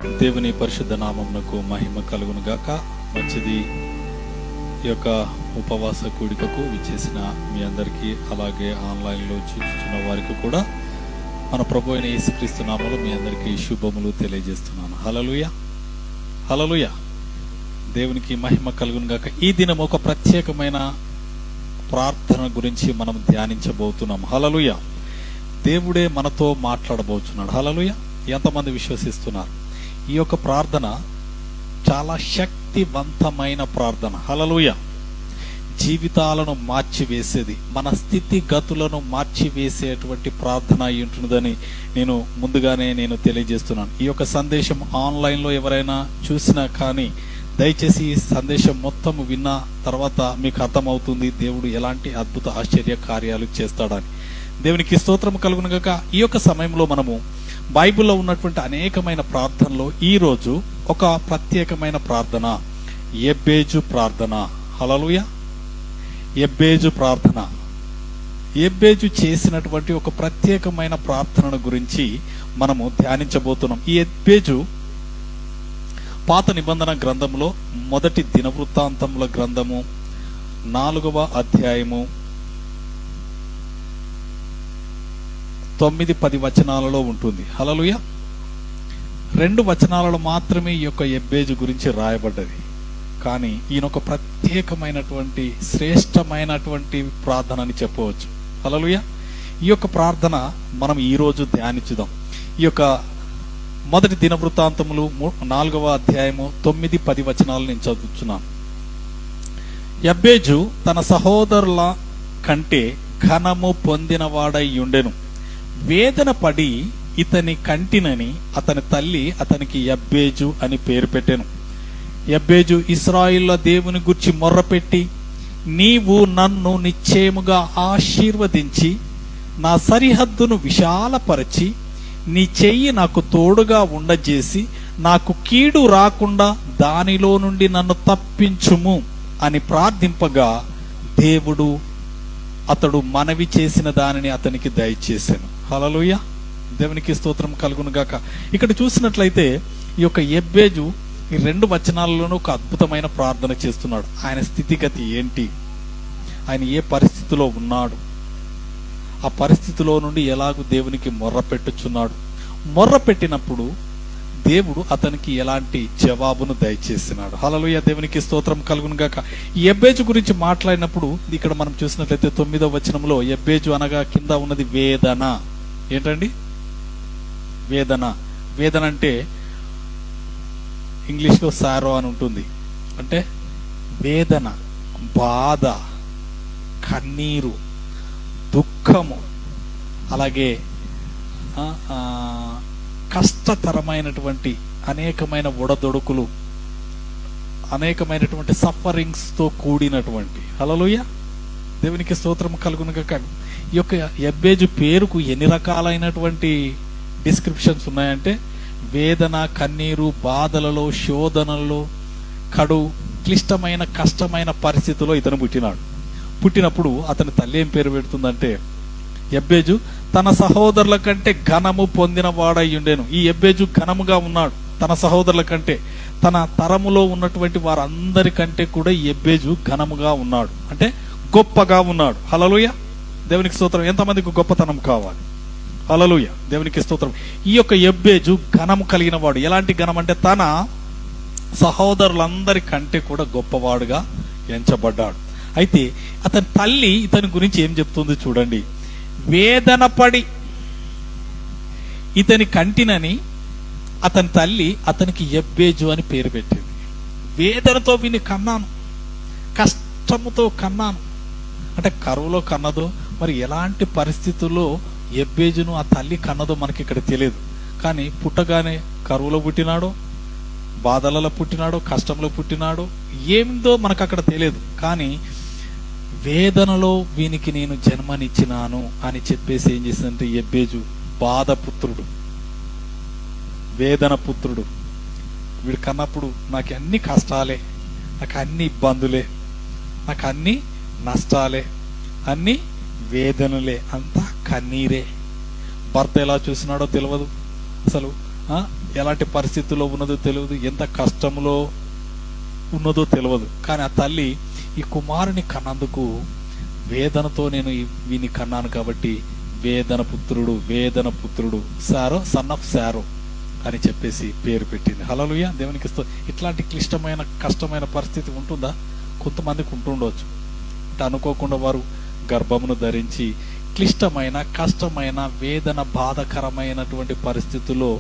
దేవుని పరిశుద్ధ నామమునకు మహిమ కలుగును గాక. మంచిది. ఈ యొక్క ఉపవాస కూడికకు విచ్చేసిన మీ అందరికీ, అలాగే ఆన్లైన్లో చూస్తున్న వారికి కూడా మన ప్రభు అయిన యేసుక్రీస్తు నామములో మీ అందరికీ శుభములు తెలియజేస్తున్నాను. హల్లెలూయా, హల్లెలూయా. దేవునికి మహిమ కలుగును గాక. ఈ దినం ఒక ప్రత్యేకమైన ప్రార్థన గురించి మనం ధ్యానించబోతున్నాం. హల్లెలూయా. దేవుడే మనతో మాట్లాడబోతున్నాడు. హల్లెలూయా. ఎంతమంది విశ్వసిస్తున్నారు? ఈ యొక్క ప్రార్థన చాలా శక్తివంతమైన ప్రార్థన. హల్లెలూయా. జీవితాలను మార్చివేసేది, మన స్థితిగతులను మార్చివేసేటువంటి ప్రార్థన అయి ఉంటుందని ముందుగానే తెలియజేస్తున్నాను. ఈ యొక్క సందేశం ఆన్లైన్లో ఎవరైనా చూసినా కానీ దయచేసి ఈ సందేశం మొత్తం విన్న తర్వాత మీకు అర్థమవుతుంది దేవుడు ఎలాంటి అద్భుత ఆశ్చర్య కార్యాలు చేస్తాడని. దేవునికి స్తోత్రం కలుగును గాక. ఈ యొక్క సమయంలో మనము బైబిల్లో ఉన్నటువంటి అనేకమైన ప్రార్థనలో ఈరోజు ఒక ప్రత్యేకమైన ప్రార్థన, ఎబ్బేజు ప్రార్థన. హల్లెలూయా. ఎబ్బేజు ప్రార్థన. ఎబ్బేజు చేసినటువంటి ఒక ప్రత్యేకమైన ప్రార్థన గురించి మనము ధ్యానించబోతున్నాం. ఈ ఎబ్బేజు పాత నిబంధన గ్రంథంలో మొదటి దినవృత్తాంతముల గ్రంథము 4వ అధ్యాయము 9-10 వచనాలలో ఉంటుంది. హల్లెలూయా. 2 వచనాలలో మాత్రమే ఈ యొక్క ఎబ్బేజు గురించి రాయబడ్డది. కానీ ఈయన ఒక ప్రత్యేకమైనటువంటి శ్రేష్టమైనటువంటి ప్రార్థన అని చెప్పవచ్చు. హల్లెలూయా. ఈ యొక్క ప్రార్థన మనం ఈరోజు ధ్యానించుదాం. ఈ యొక్క మొదటి దినవృత్తాంతములు 4వ అధ్యాయము 9-10 వచనాలు నేను చదువుతున్నాను. ఎబ్బేజు తన సహోదరుల కంటే ఘనము పొందినవాడై ఉండెను. వేదన పడి ఇతని కంటినని అతని తల్లి అతనికి ఎబ్బేజు అని పేరు పెట్టెను. ఎబ్బేజు ఇశ్రాయేలు దేవుని గురించి మొర్రపెట్టి, నీవు నన్ను నిశ్చయముగా ఆశీర్వదించి నా సరిహద్దును విశాలపరచి నీ చెయ్యి నాకు తోడుగా ఉండజేసి నాకు కీడు రాకుండా దానిలో నుండి నన్ను తప్పించుము అని ప్రార్థింపగా దేవుడు అతడు మనవి చేసిన దానిని అతనికి దయచేశాను. హల్లెలూయా. దేవునికి స్తోత్రం కలుగును గాక. ఇక్కడ చూసినట్లయితే ఈ యొక్క ఎబ్బేజు ఈ 2 వచనాలలోనూ ఒక అద్భుతమైన ప్రార్థన చేస్తున్నాడు. ఆయన స్థితిగతి ఏంటి, ఆయన ఏ పరిస్థితిలో ఉన్నాడు, ఆ పరిస్థితిలో నుండి ఎలాగూ దేవునికి మొర్ర పెట్టుచున్నాడు, మొర్ర పెట్టినప్పుడు దేవుడు అతనికి ఎలాంటి జవాబును దయచేసినాడు. హల్లెలూయా. దేవునికి స్తోత్రం కలుగును గాక. ఈ ఎబ్బేజు గురించి మాట్లాడినప్పుడు ఇక్కడ మనం చూసినట్లయితే 9వ వచనంలో ఎబ్బేజు అనగా కింద ఉన్నది వేదన. ఏంటండి? వేదన. వేదన అంటే ఇంగ్లీష్లో సారో అని ఉంటుంది. అంటే వేదన, బాధ, కన్నీరు, దుఃఖము, అలాగే కష్టతరమైనటువంటి అనేకమైన ఒడదొడుకులు, అనేకమైనటువంటి సఫరింగ్స్తో కూడినటువంటి. హల్లెలూయా. దేవునికి స్తోత్రం కలుగును గాక. ఈ యొక్క ఎబ్బేజు పేరుకు ఎన్ని రకాలైనటువంటి డిస్క్రిప్షన్స్ ఉన్నాయంటే, వేదన, కన్నీరు, బాధలలో, శోధనలో, క్లిష్టమైన కష్టమైన పరిస్థితుల్లో ఇతను పుట్టినప్పుడు అతని తల్లి ఏం పేరు పెడుతుందంటే, ఎబ్బేజు తన సహోదరుల కంటే ఘనము పొందిన వాడై ఉండేను. ఈ ఎబ్బేజు ఘనముగా ఉన్నాడు తన సహోదరుల కంటే. తన తరములో ఉన్నటువంటి వారందరికంటే కూడా ఈ ఎబ్బేజు ఘనముగా ఉన్నాడు, అంటే గొప్పగా ఉన్నాడు. హల్లెలూయా. దేవునికి స్తోత్రం. ఎంతమందికి గొప్పతనం కావాలి? హల్లెలూయా. దేవునికి స్తోత్రం. ఈ యొక్క ఎబ్బేజు ఘనము కలిగిన వాడు. ఎలాంటి ఘనం అంటే తన సహోదరులందరికంటే కూడా గొప్పవాడుగా ఎంచబడ్డాడు. అయితే అతని తల్లి ఇతని గురించి ఏం చెప్తుంది చూడండి. వేదన పడి ఇతని కంటినని అతని తల్లి అతనికి ఎబ్బేజు అని పేరు పెట్టింది. వేదనతో విని కన్నాను, కష్టముతో కన్నాను. అంటే కరువులో కన్నదో, మరి ఎలాంటి పరిస్థితుల్లో ఎబ్బేజును ఆ తల్లి కన్నదో మనకి ఇక్కడ తెలియదు. కానీ పుట్టగానే కరువులో పుట్టినాడో, బాధలలో పుట్టినాడో, కష్టంలో పుట్టినాడో, ఏందో మనకు అక్కడ తెలియదు. కానీ వేదనలో వీనికి నేను జన్మనిచ్చినాను అని చెప్పేసి ఏం చేసిందంటే, ఎబ్బేజు బాధపుత్రుడు, వేదన పుత్రుడు. వీడు కన్నప్పుడు నాకు అన్ని కష్టాలే, నాకు అన్ని ఇబ్బందులే, నాకు అన్ని నష్టాలే, అన్ని వేదనలే, అంతా కన్నీరే. భర్త ఎలా చూసినాడో తెలియదు అసలు. ఎలాంటి పరిస్థితుల్లో ఉన్నదో తెలియదు, ఎంత కష్టంలో ఉన్నదో తెలియదు. కానీ ఆ తల్లి ఈ కుమారుని కన్నందుకు వేదనతో నేను వీని కన్నాను కాబట్టి వేదన పుత్రుడు సారో, సన్ ఆఫ్ సారో అని చెప్పేసి పేరు పెట్టింది. హల్లెలూయా, దేవునికి ఇట్లాంటి క్లిష్టమైన కష్టమైన పరిస్థితి ఉంటుందా? కొంతమందికి ఉంటుండవచ్చు. అంటే అనుకోకుండా వారు గర్భమును ధరించి క్లిష్టమైన కష్టమైన వేదన బాధకరమైనటువంటి పరిస్థితుల్లో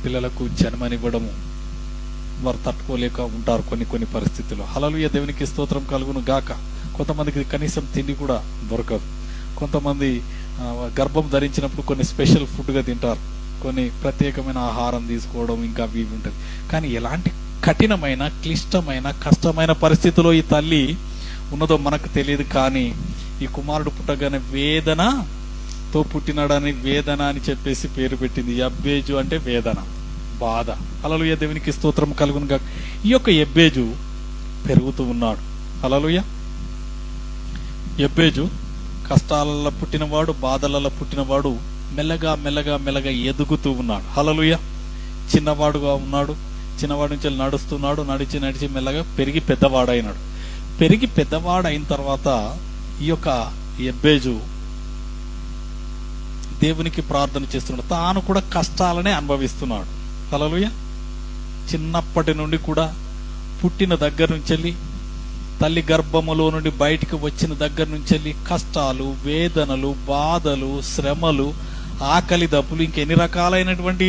పిల్లలకు జన్మనివ్వడము వారు తట్టుకోలేక ఉంటారు కొన్ని పరిస్థితుల్లో. హల్లెలూయా, దేవునికి స్తోత్రం కలుగును గాక. కొంతమందికి కనీసం తిండి కూడా దొరకదు. కొంతమంది గర్భం ధరించినప్పుడు కొన్ని స్పెషల్ ఫుడ్గా తింటారు, కొన్ని ప్రత్యేకమైన ఆహారం తీసుకోవడం ఇంకా అవి ఉంటుంది. కానీ ఎలాంటి కఠినమైన క్లిష్టమైన కష్టమైన పరిస్థితిలో ఈ తల్లి ఉన్నదో మనకు తెలియదు. కానీ ఈ కుమారుడు పుట్టగానే వేదనతో పుట్టినాడని వేదన అని చెప్పేసి పేరు పెట్టింది. యబ్బేజు అంటే వేదన, బాధ. హల్లెలూయా, దేవునికి స్తోత్రం కలుగును గాక. ఈ యొక్క యబ్బేజు పెరుగుతూ ఉన్నాడు. హల్లెలూయా, యబ్బేజు కష్టాలలో పుట్టినవాడు, బాధలలో పుట్టినవాడు, మెల్లగా ఎదుగుతూ ఉన్నాడు. హల్లెలూయా, చిన్నవాడుగా ఉన్నాడు. చిన్నవాడి నుంచి నడుస్తున్నాడు, నడిచి మెల్లగా పెరిగి పెద్దవాడైనాడు. పెరిగి పెద్దవాడైన తర్వాత ఈ యొక్క యబ్బేజు దేవునికి ప్రార్థన చేస్తున్నాడు. తాను కూడా కష్టాలనే అనుభవిస్తున్నాడు. హల్లెలూయా, చిన్నప్పటి నుండి కూడా పుట్టిన దగ్గర నుంచి తల్లి గర్భములో నుండి బయటికి వచ్చిన దగ్గర నుంచి కష్టాలు, వేదనలు, బాధలు, శ్రమలు, ఆకలి దప్పులు ఇంకెన్ని రకాలైనటువంటి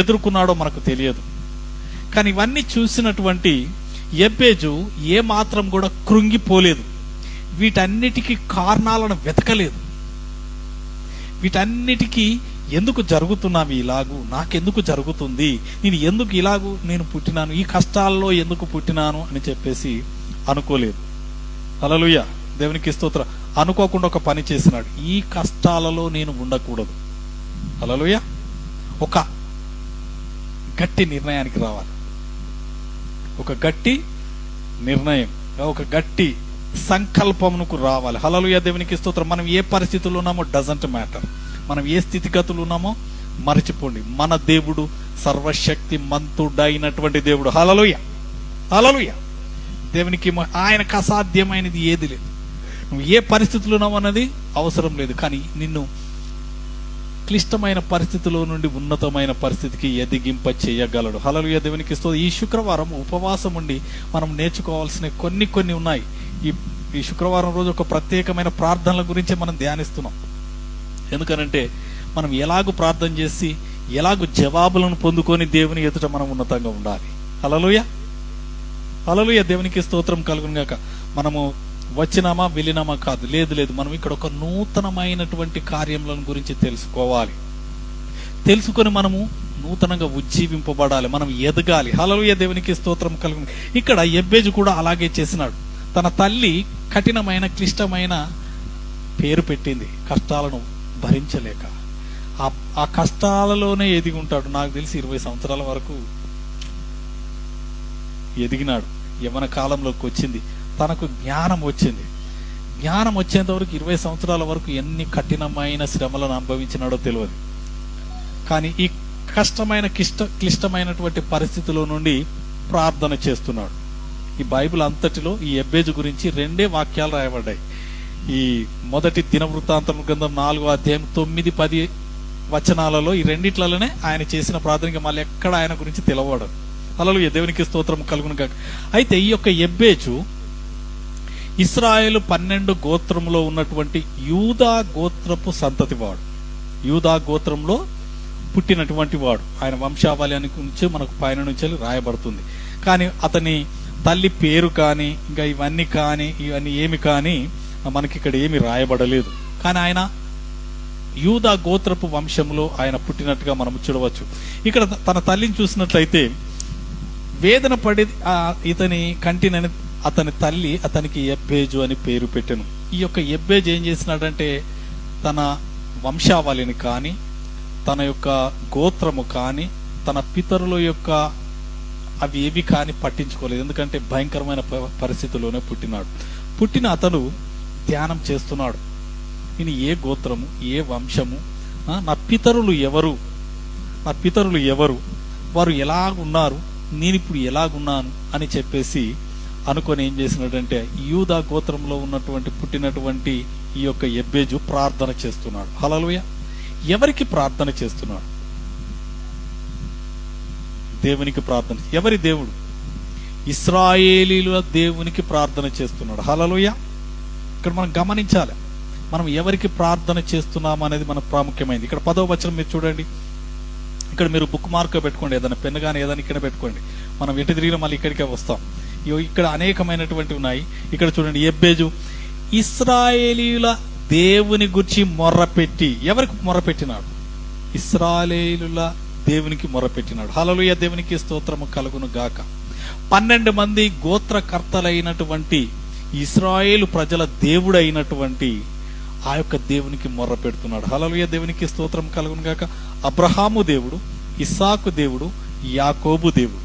ఎదుర్కొన్నాడో మనకు తెలియదు. కానీ ఇవన్నీ చూసినటువంటి యబ్బేజు ఏ మాత్రం కూడా కృంగిపోలేదు. వీటన్నిటికీ కారణాలను వెతకలేదు. వీటన్నిటికీ ఎందుకు జరుగుతున్నవి ఇలాగూ, నాకెందుకు జరుగుతుంది, నేను పుట్టినాను, ఈ కష్టాల్లో ఎందుకు పుట్టినాను అని చెప్పేసి అనుకోలేదు. హల్లెలూయా, దేవునికి స్తోత్రం. అనుకోకుండా ఒక పని చేసినాడు. ఈ కష్టాలలో నేను ఉండకూడదు. హల్లెలూయా, ఒక గట్టి నిర్ణయానికి రావాలి. ఒక గట్టి నిర్ణయం, ఒక గట్టి సంకల్పమునకు రావాలి. హల్లెలూయా, దేవునికి స్తోత్రం. మనం ఏ పరిస్థితుల్లో ఉన్నామో డజంట్ మ్యాటర్. మనం ఏ స్థితిగతులు ఉన్నామో మర్చిపోండి. మన దేవుడు సర్వశక్తి మంతుడైనటువంటి దేవుడు. హల్లెలూయా, హల్లెలూయా, దేవునికి ఆయనకు అసాధ్యమైనది ఏది లేదు. నువ్వు ఏ పరిస్థితులు ఉన్నావు అన్నది అవసరం లేదు. కానీ నిన్ను క్లిష్టమైన పరిస్థితిలో నుండి ఉన్నతమైన పరిస్థితికి ఎదిగింప చేయగలడు. హల్లెలూయా, దేవునికి స్తోత్రం. ఈ శుక్రవారం ఉపవాసం ఉండి మనం నేర్చుకోవాల్సిన కొన్ని ఉన్నాయి. ఈ శుక్రవారం రోజు ఒక ప్రత్యేకమైన ప్రార్థనల గురించి మనం ధ్యానిస్తున్నాం. ఎందుకనంటే మనం ఎలాగూ ప్రార్థన చేసి ఎలాగూ జవాబులను పొందుకొని దేవుని ఎదుట మనం ఉన్నతంగా ఉండాలి. హల్లెలూయా, హల్లెలూయా, దేవునికి స్తోత్రం కలుగును గాక. మనము వచ్చినామా వెళ్ళినామా కాదు, లేదు. మనం ఇక్కడ ఒక నూతనమైనటువంటి కార్యములను గురించి తెలుసుకోవాలి. తెలుసుకొని మనము నూతనంగా ఉజ్జీవింపబడాలి, మనం ఎదగాలి. హల్లెలూయా, దేవునికి స్తోత్రం కలుగును. ఇక్కడ యబ్బేజు కూడా అలాగే చేసినాడు. తన తల్లి కఠినమైన క్లిష్టమైన పేరు పెట్టింది, కష్టాలను భరించలేక. ఆ కష్టాలలోనే ఎదిగి ఉంటాడు. నాకు తెలిసి 20 సంవత్సరాల వరకు ఎదిగినాడు. యవ్వన కాలంలోకి వచ్చింది, తనకు జ్ఞానం వచ్చింది. జ్ఞానం వచ్చేంత వరకు 20 సంవత్సరాల వరకు ఎన్ని కఠినమైన శ్రమలను అనుభవించినాడో తెలియదు. కానీ ఈ కష్టమైన క్లిష్టమైనటువంటి పరిస్థితిలో నుండి ప్రార్థన చేస్తున్నాడు. ఈ బైబిల్ అంతటిలో ఈ యబ్బేజు గురించి 2 వాక్యాలు రాయబడ్డాయి. ఈ మొదటి దినవృత్తాంతం గ్రంథం 4వ అధ్యాయం 9-10 వచనాలలో ఈ రెండిట్లలోనే ఆయన చేసిన ప్రార్థనకి మళ్ళీ ఎక్కడ ఆయన గురించి తెలవడం. హల్లెలూయా, దేవునికి స్తోత్రం కలుగును గాక. అయితే ఈ యొక్క యబ్బేజు ఇశ్రాయేలు 12 గోత్రంలో ఉన్నటువంటి యూదా గోత్రపు సంతతి వాడు. యూదా గోత్రంలో పుట్టినటువంటి వాడు. ఆయన వంశావళి నుంచి మనకు పైన నుంచి రాయబడుతుంది. కానీ అతని తల్లి పేరు కానీ ఇంకా ఇవన్నీ ఏమి కానీ మనకి ఇక్కడ ఏమి రాయబడలేదు. కానీ ఆయన యూదా గోత్రపు వంశంలో ఆయన పుట్టినట్టుగా మనం చూడవచ్చు. ఇక్కడ తన తల్లిని చూసినట్లయితే వేదన పడి ఇతని కంటినని అతని తల్లి అతనికి యబ్బేజు అని పేరు పెట్టెను. ఈ యొక్క యబ్బేజు ఏం చేసినాడంటే తన వంశావళిని కానీ తన యొక్క గోత్రము కానీ తన పితరుల యొక్క అవి ఏవి కానీ పట్టించుకోలేదు. ఎందుకంటే భయంకరమైన పరిస్థితుల్లోనే పుట్టిన అతను ధ్యానం చేస్తున్నాడు. నేను ఏ గోత్రము, ఏ వంశము, నా పితరులు ఎవరు నా పితరులు ఎవరు, వారు ఎలాగున్నారు, నేను ఇప్పుడు ఎలాగున్నాను అని చెప్పేసి అనుకొని ఏం చేసినాడంటే యూదా గోత్రంలో పుట్టినటువంటి ఈ యొక్క ఎబ్బేజు ప్రార్థన చేస్తున్నాడు. హల్లెలూయా. ఎవరికి ప్రార్థన చేస్తున్నాడు? దేవునికి ప్రార్థన. ఎవరి దేవుడు? ఇశ్రాయేలీల దేవునికి ప్రార్థన చేస్తున్నాడు. హల్లెలూయా. ఇక్కడ మనం గమనించాలి, మనం ఎవరికి ప్రార్థన చేస్తున్నాం అనేది మనకు ప్రాముఖ్యమైనది. ఇక్కడ 10వ వచనం మీరు చూడండి. ఇక్కడ మీరు బుక్ మార్క్ పెట్టుకోండి, ఏదైనా పెన్ కానీ ఏదైనా ఇక్కడ పెట్టుకోండి. మనం ఎటు తిరిగినా మళ్ళీ ఇక్కడికే వస్తాం. ఇక్కడ అనేకమైనటువంటి ఉన్నాయి. ఇక్కడ చూడండి, ఎబ్బేజు ఇశ్రాయేలీల దేవుని గురించి మొర్రపెట్టి. ఎవరికి మొర్రపెట్టినాడు? ఇశ్రాయేలీల దేవునికి మొర్రపెట్టినాడు. హల్లెలూయా. దేవునికి స్తోత్రము కలుగును గాక. 12 మంది గోత్రకర్తలైనటువంటి ఇశ్రాయేలు ప్రజల దేవుడైనటువంటి ఆ యొక్క దేవునికి మొర్ర పెడుతున్నాడు. హల్లెలూయా. దేవునికి స్తోత్రం కలుగును గాక. అబ్రహాము దేవుడు, ఇస్సాకు దేవుడు, యాకోబు దేవుడు.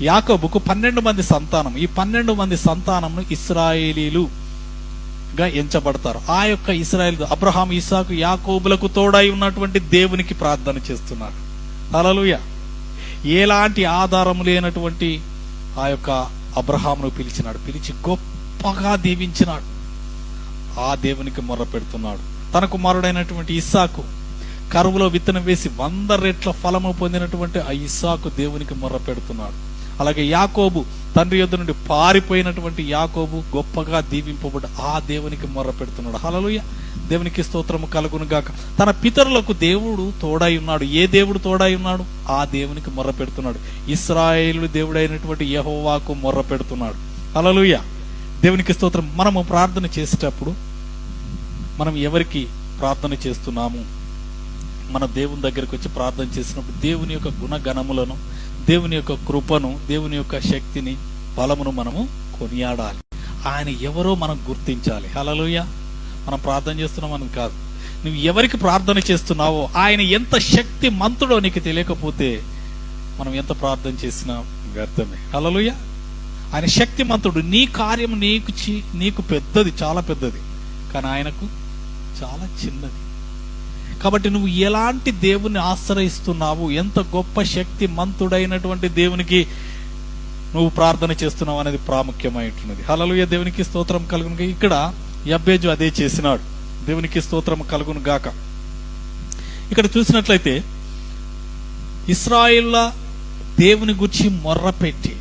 యాకోబుకు 12 మంది సంతానం. ఈ 12 మంది సంతానంను ఇశ్రాయేలీలుగా ఎంచబడతారు. ఆ యొక్క ఇశ్రాయేలు అబ్రహాము, ఇస్సాకు, యాకోబులకు తోడై ఉన్నటువంటి దేవునికి ప్రార్థన చేస్తున్నాడు. హల్లెలూయా. ఎలాంటి ఆధారం లేనటువంటి ఆ యొక్క అబ్రహామును పిలిచినాడు, పిలిచి గొప్పగా దీవించినాడు. ఆ దేవునికి మొర్ర పెడుతున్నాడు. తన కుమారుడైనటువంటి ఇస్సాకు కరువులో విత్తనం వేసి 100 రెట్ల ఫలము పొందినటువంటి ఆ ఇస్సాకు దేవునికి మొర్ర పెడుతున్నాడు. అలాగే యాకోబు, తండ్రి యొద్ద నుండి పారిపోయినటువంటి యాకోబు గొప్పగా దీవింపబడి ఆ దేవునికి మొర్ర పెడుతున్నాడు. హల్లెలూయా. దేవునికి స్తోత్రము కలుగును గాక. తన పితరులకు దేవుడు తోడై ఉన్నాడు. ఏ దేవుడు తోడై ఉన్నాడు? ఆ దేవునికి మొర్ర పెడుతున్నాడు. ఇశ్రాయేలు దేవుడైనటువంటి యెహోవాకు మొర్ర పెడుతున్నాడు. హల్లెలూయా. దేవునికి స్తోత్రం. మనము ప్రార్థన చేసేటప్పుడు మనం ఎవరికి ప్రార్థన చేస్తున్నాము? మన దేవుని దగ్గరికి వచ్చి ప్రార్థన చేసినప్పుడు దేవుని యొక్క గుణగణములను, దేవుని యొక్క కృపను, దేవుని యొక్క శక్తిని, బలమును మనము కొనియాడాలి. ఆయన ఎవరో మనం గుర్తించాలి. హల్లెలూయా. మనం ప్రార్థన చేస్తున్నాం అని కాదు, నువ్వు ఎవరికి ప్రార్థన చేస్తున్నావో ఆయన ఎంత శక్తి మంతుడో నీకు తెలియకపోతే మనం ఎంత ప్రార్థన చేసినా వ్యర్థమే. హల్లెలూయా. ఆయన శక్తిమంతుడు. నీ కార్యం నీకు పెద్దది, చాలా పెద్దది, కానీ ఆయనకు చాలా చిన్నది. కాబట్టి నువ్వు ఎలాంటి దేవుని ఆశ్రయిస్తున్నావు, ఎంత గొప్ప శక్తి మంతుడైనటువంటి దేవునికి నువ్వు ప్రార్థన చేస్తున్నావు అనేది ప్రాముఖ్యమై ఉంటున్నది. హల్లెలూయా. దేవునికి స్తోత్రం కలుగును. ఇక్కడ యబ్బేజు అదే చేసినాడు. దేవునికి స్తోత్రం కలుగును గాక. ఇక్కడ చూసినట్లయితే ఇశ్రాయేళ్ల దేవుని గురించి మొర్రపెట్టి,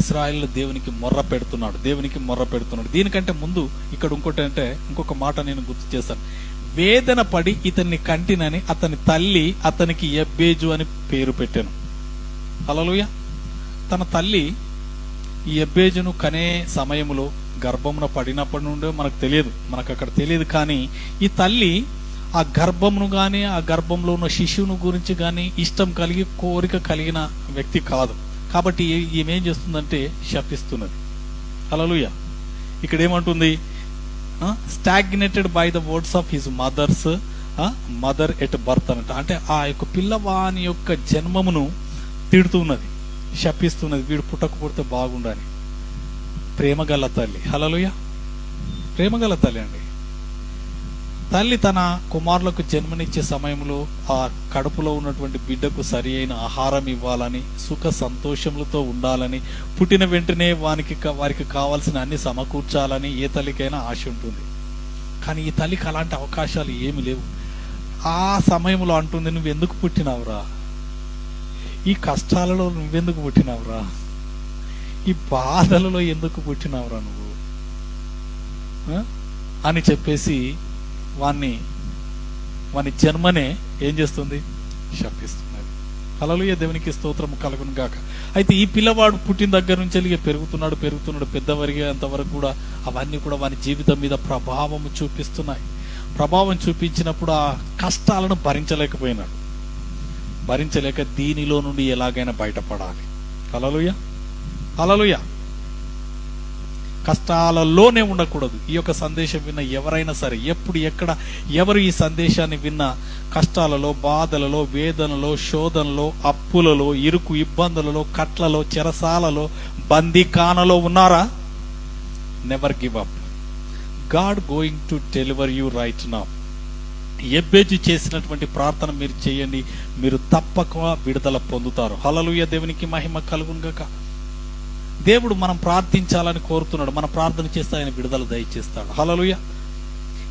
ఇశ్రాయేలు దేవునికి మొర్ర పెడుతున్నాడు, దేవునికి మొర్ర పెడుతున్నాడు. దీనికంటే ముందు ఇక్కడ ఇంకొక మాట నేను గుర్తు చేశాను. వేదన పడి ఇతన్ని కంటినని అతని తల్లి అతనికి యబ్బేజు అని పేరు పెట్టాను. హల్లెలూయా. తన తల్లి ఈ యబ్బేజును కనే సమయంలో గర్భమున పడినప్పటి నుండే మనకు అక్కడ తెలియదు. కానీ ఈ తల్లి ఆ గర్భమును గాని, ఆ గర్భంలో ఉన్న శిశువును గురించి గాని ఇష్టం కలిగి, కోరిక కలిగిన వ్యక్తి కాదు. కాబట్టి ఈమె ఏం చేస్తుందంటే శపిస్తున్నది. హల్లెలూయా. ఇక్కడ ఏమంటుంది? Stagnated by the words of his mother at birth అన్నట్టు. అంటే ఆ యొక్క పిల్లవాని యొక్క జన్మమును తిడుతున్నది, శపిస్తున్నది. వీడు పుట్టకపోతే బాగుండని. ప్రేమగల తల్లి. హల్లెలూయా. ప్రేమగల తల్లి అండి. తల్లి తన కుమారులకు జన్మనిచ్చే సమయంలో ఆ కడుపులో ఉన్నటువంటి బిడ్డకు సరి అయిన ఆహారం ఇవ్వాలని, సుఖ సంతోషములతో ఉండాలని, పుట్టిన వెంటనే వారికి కావాల్సిన అన్ని సమకూర్చాలని ఏ తల్లికైనా ఆశ ఉంటుంది. కానీ ఈ తల్లికి అలాంటి అవకాశాలు ఏమి లేవు. ఆ సమయంలో అంటుంది, నువ్వెందుకు పుట్టినావురా? ఈ కష్టాలలో నువ్వెందుకు పుట్టినావురా? ఈ బాధలలో ఎందుకు పుట్టినావురా నువ్వు అని చెప్పేసి వాని జన్మనే ఏం చేస్తుంది? శపిస్తున్నది. హల్లెలూయా. దేవునికి స్తోత్రము కలుగును గాక. అయితే ఈ పిల్లవాడు పుట్టిన దగ్గర నుంచి పెరుగుతున్నాడు పెద్దవరిగేంత వరకు కూడా అవన్నీ కూడా వాని జీవితం మీద ప్రభావం చూపిస్తున్నాయి. ప్రభావం చూపించినప్పుడు ఆ కష్టాలను భరించలేక దీనిలో నుండి ఎలాగైనా బయటపడాలి. హల్లెలూయా. హల్లెలూయా. కష్టాలలోనే ఉండకూడదు. ఈ యొక్క సందేశం విన్న ఎవరైనా సరే, ఎప్పుడు ఎక్కడ ఎవరు ఈ సందేశాన్ని విన్నా కష్టాలలో, బాధలలో, వేదనలో, శోధనలో, అప్పులలో, ఇరుకు ఇబ్బందులలో, కట్లలో, చెరసాలలో, బందీఖానలో ఉన్నారా? Never give up. God going to deliver you right now. ఎబ్బేజు చేసినటువంటి ప్రార్థన మీరు చేయండి, మీరు తప్పక విడుదల పొందుతారు. హల్లెలూయా, దేవునికి మహిమ కలుగును గాక. దేవుడు మనం ప్రార్థించాలని కోరుతున్నాడు. మనం ప్రార్థన చేస్తే ఆయన విడుదల దయచేస్తాడు. హల్లెలూయా.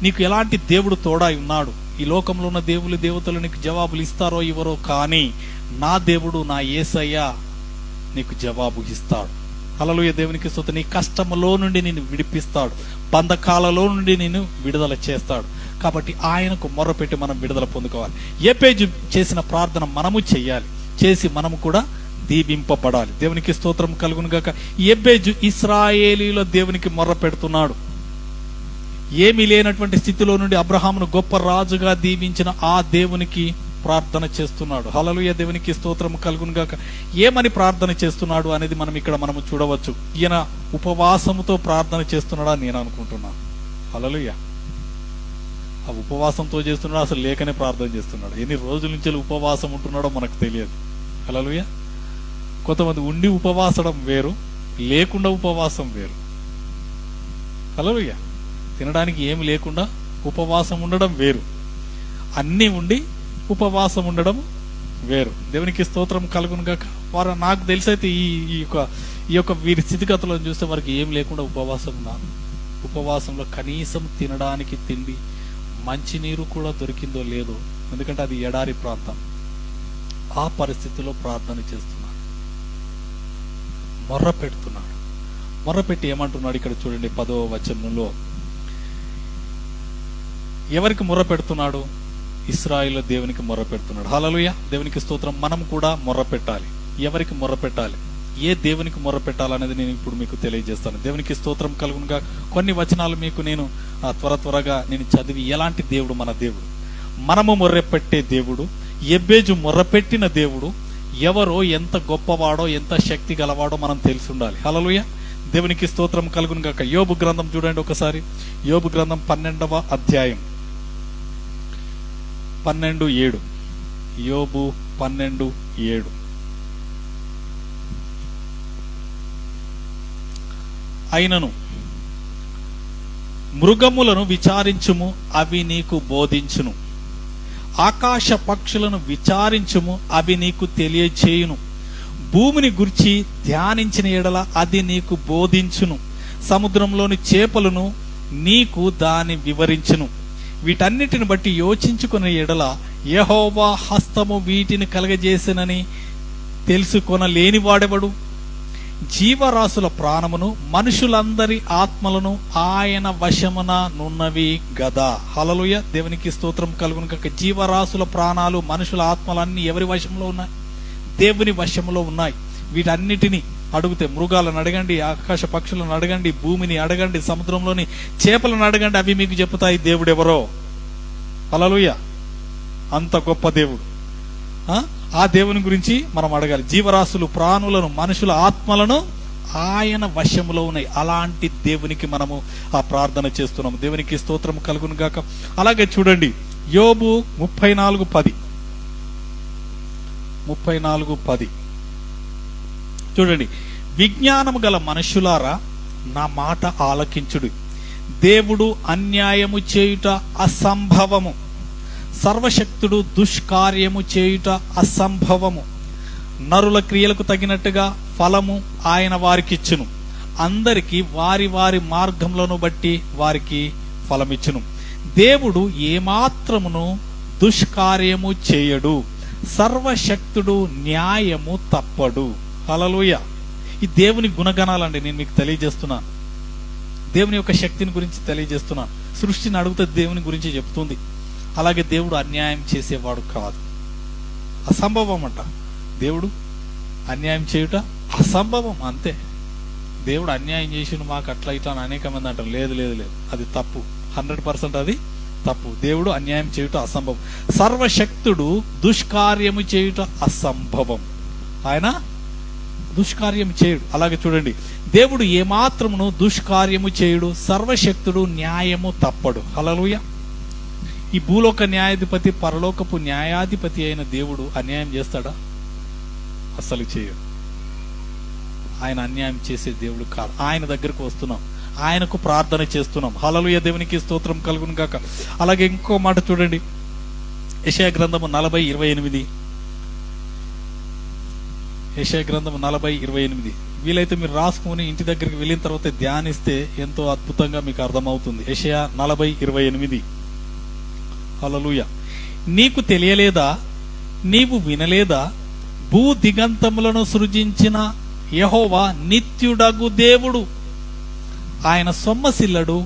నీకు ఎలాంటి దేవుడు తోడై ఉన్నాడు? ఈ లోకంలో ఉన్న దేవులు దేవతలు నీకు జవాబులు ఇస్తారో ఇవ్వరో, కానీ నా దేవుడు, నా యేసయ్య నీకు జవాబు ఇస్తాడు. హల్లెలూయా, దేవునికి స్తుతి. నీ కష్టములో నుండి నిన్ను విడిపిస్తాడు, బంధకాలలో నుండి నిన్ను విడుదల చేస్తాడు. కాబట్టి ఆయనకు మొర్రపెట్టి మనం విడుదల పొందుకోవాలి. ఎబ్బేజు చేసిన ప్రార్థన మనము చెయ్యాలి, చేసి మనము కూడా దీవింపబడాలి. దేవునికి స్తోత్రం కలుగును గాక. ఎబ్బేజు ఇశ్రాయేలీయుల దేవునికి మొర్ర పెడుతున్నాడు. ఏమీ లేనటువంటి స్థితిలో నుండి అబ్రహామును గొప్ప రాజుగా దీవించిన ఆ దేవునికి ప్రార్థన చేస్తున్నాడు. హల్లెలూయా, దేవునికి స్తోత్రం కలుగును గాక. ఏమని ప్రార్థన చేస్తున్నాడు అనేది మనము చూడవచ్చు. ఈయన ఉపవాసముతో ప్రార్థన చేస్తున్నాడా నేను అనుకుంటున్నాను. హల్లెలూయా, ఆ ఉపవాసంతో చేస్తున్నాడు, అసలు లేకనే ప్రార్థన చేస్తున్నాడు. ఎన్ని రోజుల నుంచి ఉపవాసం ఉంటున్నాడో మనకు తెలియదు. హల్లెలూయా. కొంతమంది ఉండి ఉపవాసడం వేరు, లేకుండా ఉపవాసం వేరు. హల్లెలూయా. తినడానికి ఏమి లేకుండా ఉపవాసం ఉండడం వేరు, అన్నీ ఉండి ఉపవాసం ఉండడం వేరు. దేవునికి స్తోత్రం కలుగును గాక. వారు నాకు తెలిసైతే ఈ యొక్క వీరి స్థితిగతులను చూస్తే వారికి ఏం లేకుండా ఉపవాసం ఉన్నారు. ఉపవాసంలో కనీసం తినడానికి తిండి, మంచినీరు కూడా దొరికిందో లేదో, ఎందుకంటే అది ఎడారి ప్రాంతం. ఆ పరిస్థితిలో ప్రార్థన చేస్తున్నాడు, మొర్ర పెడుతున్నాడు. మొర్రపెట్టి ఏమంటున్నాడు ఇక్కడ చూడండి, 10వ వచనంలో ఎవరికి మొర్ర పెడుతున్నాడు? ఇశ్రాయేలు దేవునికి మొర్ర పెడుతున్నాడు. హల్లెలూయా, దేవునికి స్తోత్రం. మనం కూడా మొర్ర పెట్టాలి. ఎవరికి మొర్ర పెట్టాలి, ఏ దేవునికి మొర్ర పెట్టాలనేది నేను ఇప్పుడు మీకు తెలియజేస్తాను. దేవునికి స్తోత్రం కలుగునుగా. కొన్ని వచనాలు మీకు నేను త్వరగా నేను చదివి, ఎలాంటి దేవుడు మన దేవుడు, మనము మొర్ర పెట్టే దేవుడు, ఎబ్బేజు మొర్ర పెట్టిన దేవుడు ఎవరో, ఎంత గొప్పవాడో, ఎంత శక్తి గలవాడో మనం తెలిసి ఉండాలి. హల్లెలూయా, దేవునికి స్తోత్రం కలుగును గాక. యోబు గ్రంథం చూడండి ఒకసారి. యోబు గ్రంథం 12వ అధ్యాయం 12:7. యోబు 12:7. అయినను మృగములను విచారించుము, అవి నీకు బోధించును. ఆకాశ పక్షులను విచారించుము, అవి నీకు తెలియచేయును. భూమిని గురించి ధ్యానించిన ఎడల అది నీకు బోధించును. సముద్రంలోని చేపలను నీకు దాని వివరించును. వీటన్నిటిని బట్టి యోచించుకున్న ఎడల యెహోవా హస్తము వీటిని కలగజేసినని తెలుసుకొనలేని వాడెవడు? జీవరాశుల ప్రాణమును మనుషులందరి ఆత్మలను ఆయన వశమున నున్నవి గదా. హల్లెలూయా, దేవునికి స్తోత్రం కలుగును గాక. జీవరాశుల ప్రాణాలు, మనుషుల ఆత్మలన్నీ ఎవరి వశంలో ఉన్నాయి? దేవుని వశంలో ఉన్నాయి. వీటన్నిటిని అడిగితే, మృగాలను అడగండి, ఆకాశ పక్షులను అడగండి, భూమిని అడగండి, సముద్రంలోని చేపలను అడగండి, అవి మీకు చెప్తాయి దేవుడెవరో. హల్లెలూయా, అంత గొప్ప దేవుడు. ఆ దేవుని గురించి మనం అడగాలి. జీవరాశులు, ప్రాణులను, మనుషుల ఆత్మలను ఆయన వశములో ఉన్నాయి. అలాంటి దేవునికి మనము ఆ ప్రార్థన చేస్తున్నాము. దేవునికి స్తోత్రం కలుగును గాక. అలాగే చూడండి, యోబు 34:10. 34:10 చూడండి. విజ్ఞానము గల మనుషులారా, నా మాట ఆలకించుడు. దేవుడు అన్యాయము చేయుట అసంభవము, సర్వశక్తుడు దుష్కార్యము చేయుట అసంభవము. నరుల క్రియలకు తగినట్టుగా ఫలము ఆయన వారికిచ్చును. అందరికి వారి వారి మార్గములను బట్టి వారికి ఫలమిచ్చును. దేవుడు ఏమాత్రమును దుష్కార్యము చేయడు, సర్వశక్తుడు న్యాయము తప్పడు. హల్లెలూయా. ఈ దేవుని గుణగణాలండి నేను మీకు తెలియజేస్తున్నాను. దేవుని యొక్క శక్తిని గురించి తెలియజేస్తున్నాను. సృష్టిని అడిగితే దేవుని గురించి చెప్తుంది. అలాగే దేవుడు అన్యాయం చేసేవాడు కాదు, అసంభవం అంట. దేవుడు అన్యాయం చేయుట అసంభవం, అంతే. దేవుడు అన్యాయం చేసిన మాకు అట్లా ఇట్లా అని అనేక మంది అంటారు. లేదు లేదు లేదు, అది తప్పు, 100% అది తప్పు. దేవుడు అన్యాయం చేయుట అసంభవం. సర్వశక్తుడు దుష్కార్యము చేయుట అసంభవం. ఆయన దుష్కార్యం చేయుడు. అలాగే చూడండి, దేవుడు ఏమాత్రమును దుష్కార్యము చేయుడు, సర్వశక్తుడు న్యాయము తప్పడు. హల్లెలూయా. ఈ భూలోక న్యాయాధిపతి, పరలోకపు న్యాయాధిపతి అయిన దేవుడు అన్యాయం చేస్తాడా? అస్సలు చేయడు. ఆయన అన్యాయం చేసే దేవుడు కాదు. ఆయన దగ్గరకు వస్తున్నాం, ఆయనకు ప్రార్థన చేస్తున్నాం. హల్లెలూయా, దేవునికి స్తోత్రం కలుగును గాక. అలాగే ఇంకో మాట చూడండి, యెషయా గ్రంథము 40:28. యెషయా గ్రంథము 40:28. వీలైతే మీరు రాసుకుని ఇంటి దగ్గరికి వెళ్ళిన తర్వాత ధ్యానిస్తే ఎంతో అద్భుతంగా మీకు అర్థమవుతుంది. యెషయా 40:28. హల్లెలూయా. నీకు తెలియలేదా, నీవు వినలేదా, భూ దిగంతములను సృజించిన యెహోవా నిత్యుడగు దేవుడు, ఆయన సొమ్మసిల్లడు,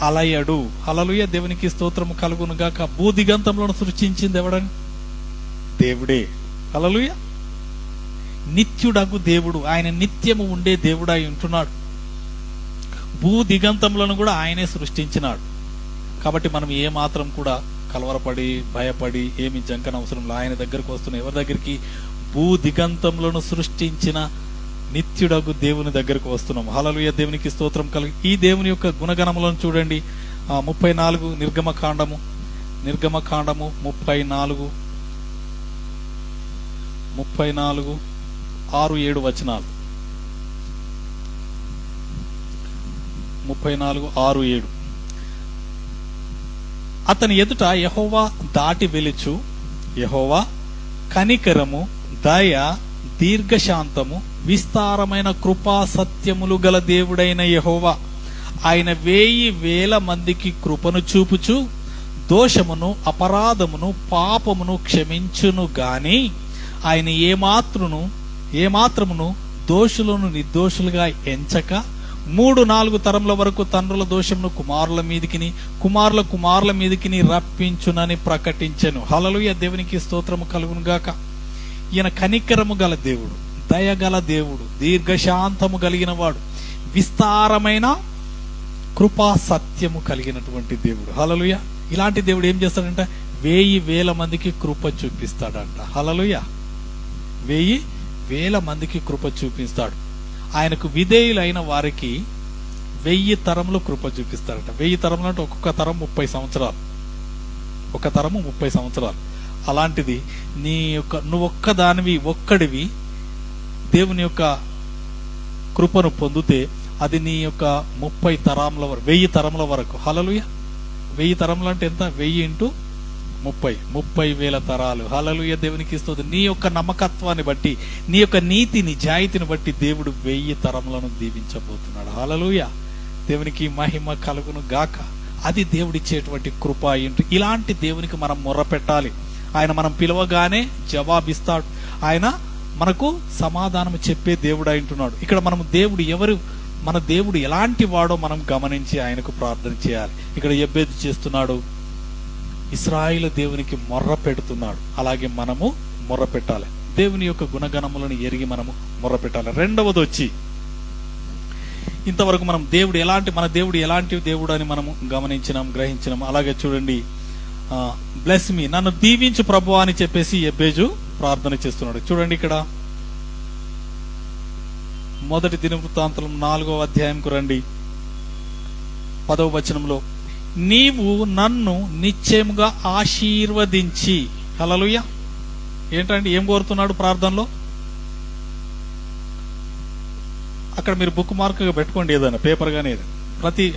అలయడు. హల్లెలూయా. దేవునికి స్తోత్రము కలుగును గాక. భూ దిగంతములను సృష్టించింది ఎవడని? దేవుడే. హల్లెలూయా. నిత్యుడగు దేవుడు, ఆయన నిత్యము ఉండే దేవుడు అయి ఉంటున్నాడు. భూ దిగంతములను కూడా ఆయనే సృష్టించినాడు. కాబట్టి మనం ఏ మాత్రం కూడా కలవరపడి భయపడి ఏమి జంకనవసరం లేదు. ఆయన దగ్గరకు వస్తున్నాం. ఎవరి దగ్గరికి? భూ దిగంతములను సృష్టించిన నిత్యుడగు దేవుని దగ్గరకు వస్తున్నాం. హల్లెలూయా. దేవునికి స్తోత్రం కలిగి. ఈ దేవుని యొక్క గుణగణములను చూడండి. 34 నిర్గమకాండము 34 6-7 వచనాలు. 34:6-7. అతని ఎదుట యెహోవా దాటి వెలుచు, యెహోవా కనికరము, దయ, దీర్ఘశాంతము, విస్తారమైన కృపా సత్యములు గల దేవుడైన యెహోవా, ఆయన 1000 మందికి కృపను చూపుచు దోషమును అపరాధమును పాపమును క్షమించును గాని ఆయన ఏమాత్రమును దోషులను నిర్దోషులుగా ఎంచక 3-4 తరముల వరకు తండ్రుల దోషమును కుమారుల మీదికిని కుమారుల కుమారుల మీదికిని రప్పించునని ప్రకటించెను. హల్లెలూయా. దేవునికి స్తోత్రము కలుగును గాక. ఈయన కనికరము గల దేవుడు, దయగల దేవుడు, దీర్ఘశాంతము కలిగిన వాడు, విస్తారమైన కృపా సత్యము కలిగినటువంటి దేవుడు. హల్లెలూయా. ఇలాంటి దేవుడు ఏం చేస్తాడంట? 1000 మందికి కృప చూపిస్తాడంట. హల్లెలూయా. 1000 మందికి కృప చూపిస్తాడు. ఆయనకు విధేయులైన వారికి 1000 తరములు కృప చూపిస్తాడట. 1000 తరములు అంటే ఒక్కొక్క తరం 30 సంవత్సరాలు, ఒక తరము 30 సంవత్సరాలు. అలాంటిది నువ్వు ఒక్కడివి దేవుని యొక్క కృపను పొందితే అది నీ యొక్క 30 తరముల వరకు, 1000 తరముల వరకు. హల్లెలూయా. 1000 తరములు అంటే ఎంత? 1000 × 30,000 తరాలు. హల్లెలూయా. దేవునికి స్తోత్రం. నీ యొక్క నమ్మకత్వాన్ని బట్టి, నీ యొక్క నీతి నిజాయితీని బట్టి దేవుడు 1000 తరములను దీవించబోతున్నాడు. హల్లెలూయా. దేవునికి మహిమ కలుగును గాక. అది దేవుడిచ్చేటువంటి కృప. ఇలాంటి దేవునికి మనం మొర్ర పెట్టాలి. ఆయన మనం పిలవగానే జవాబిస్తాడు. ఆయన మనకు సమాధానం చెప్పే దేవుడు అంటున్నాడు. ఇక్కడ మనం మన దేవుడు ఎలాంటి వాడో మనం గమనించి ఆయనకు ప్రార్థన చేయాలి. ఇక్కడ ఎబ్బేదు చేస్తున్నాడు, ఇశ్రాయేలు దేవునికి మొర్ర పెడుతున్నాడు. అలాగే మనము మొర్ర పెట్టాలి. దేవుని యొక్క గుణగణములను ఎరిగి మనము మొర్ర పెట్టాలి. రెండవది వచ్చి, ఇంతవరకు మనం మన దేవుడు ఎలాంటి దేవుడు అని మనము గ్రహించినాం. అలాగే చూడండి, బ్లెస్ మీ, నన్ను దీవించు ప్రభువా అని చెప్పేసి ఎబ్బేజు ప్రార్థన చేస్తున్నాడు. చూడండి ఇక్కడ 1 దినవృత్తాంతం 4వ అధ్యాయంకు రండి. 10వ వచనంలో, నీవు నన్ను నిశ్చయముగా ఆశీర్వదించి. హల్లెలూయా. ఏంటంటే ఏం కోరుతున్నాడు ప్రార్థనలో? అక్కడ మీరు బుక్ మార్క్గా పెట్టుకోండి, ఏదైనా పేపర్ గానీ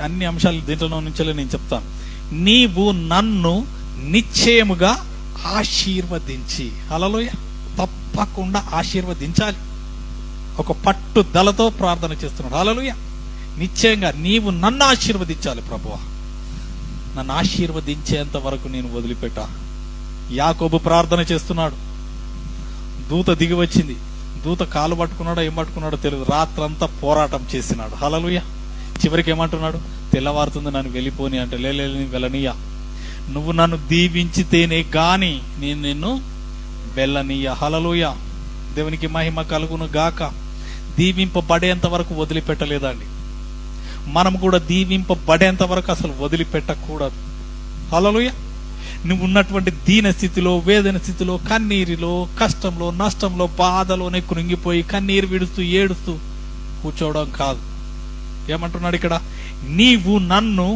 అన్ని అంశాలు దీంట్లో నుంచి నేను చెప్తాను. నీవు నన్ను నిశ్చయముగా ఆశీర్వదించి. హల్లెలూయా. తప్పకుండా ఆశీర్వదించాలి. ఒక పట్టుదలతో ప్రార్థన చేస్తున్నాడు. హల్లెలూయా. నిశ్చయంగా నీవు నన్ను ఆశీర్వదించాలి ప్రభువా. నన్ను ఆశీర్వదించేంత వరకు నేను వదిలిపెట్టా. యాకోబు ప్రార్థన చేస్తున్నాడు. దూత దిగి వచ్చింది. దూత కాలు పట్టుకున్నాడో ఏం పట్టుకున్నాడో తెలియదు. రాత్రంతా పోరాటం చేసినాడు. హల్లెలూయా. చివరికి ఏమంటున్నాడు? తెల్లవారుతుంది, నన్ను వెళ్ళిపోని అంటే, లేని వెళ్ళనీయా. నువ్వు నన్ను దీవించితేనే గాని నేను నిన్ను వెళ్ళనీయా. హల్లెలూయా. దేవునికి మహిమ కలుగును గాక. దీవింపబడేంత వరకు వదిలిపెట్టలేదండి. మనం కూడా దీవింపబడేంత వరకు అసలు వదిలిపెట్టకూడదు. హల్లెలూయా. నువ్వు ఉన్నటువంటి దీన స్థితిలో, వేదన స్థితిలో, కన్నీరులో, కష్టంలో, నష్టంలో, బాధలోనే కృంగిపోయి కన్నీరు విడుస్తూ ఏడుస్తూ కూర్చోవడం కాదు. ఏమంటున్నాడు ఇక్కడ? నీవు నన్ను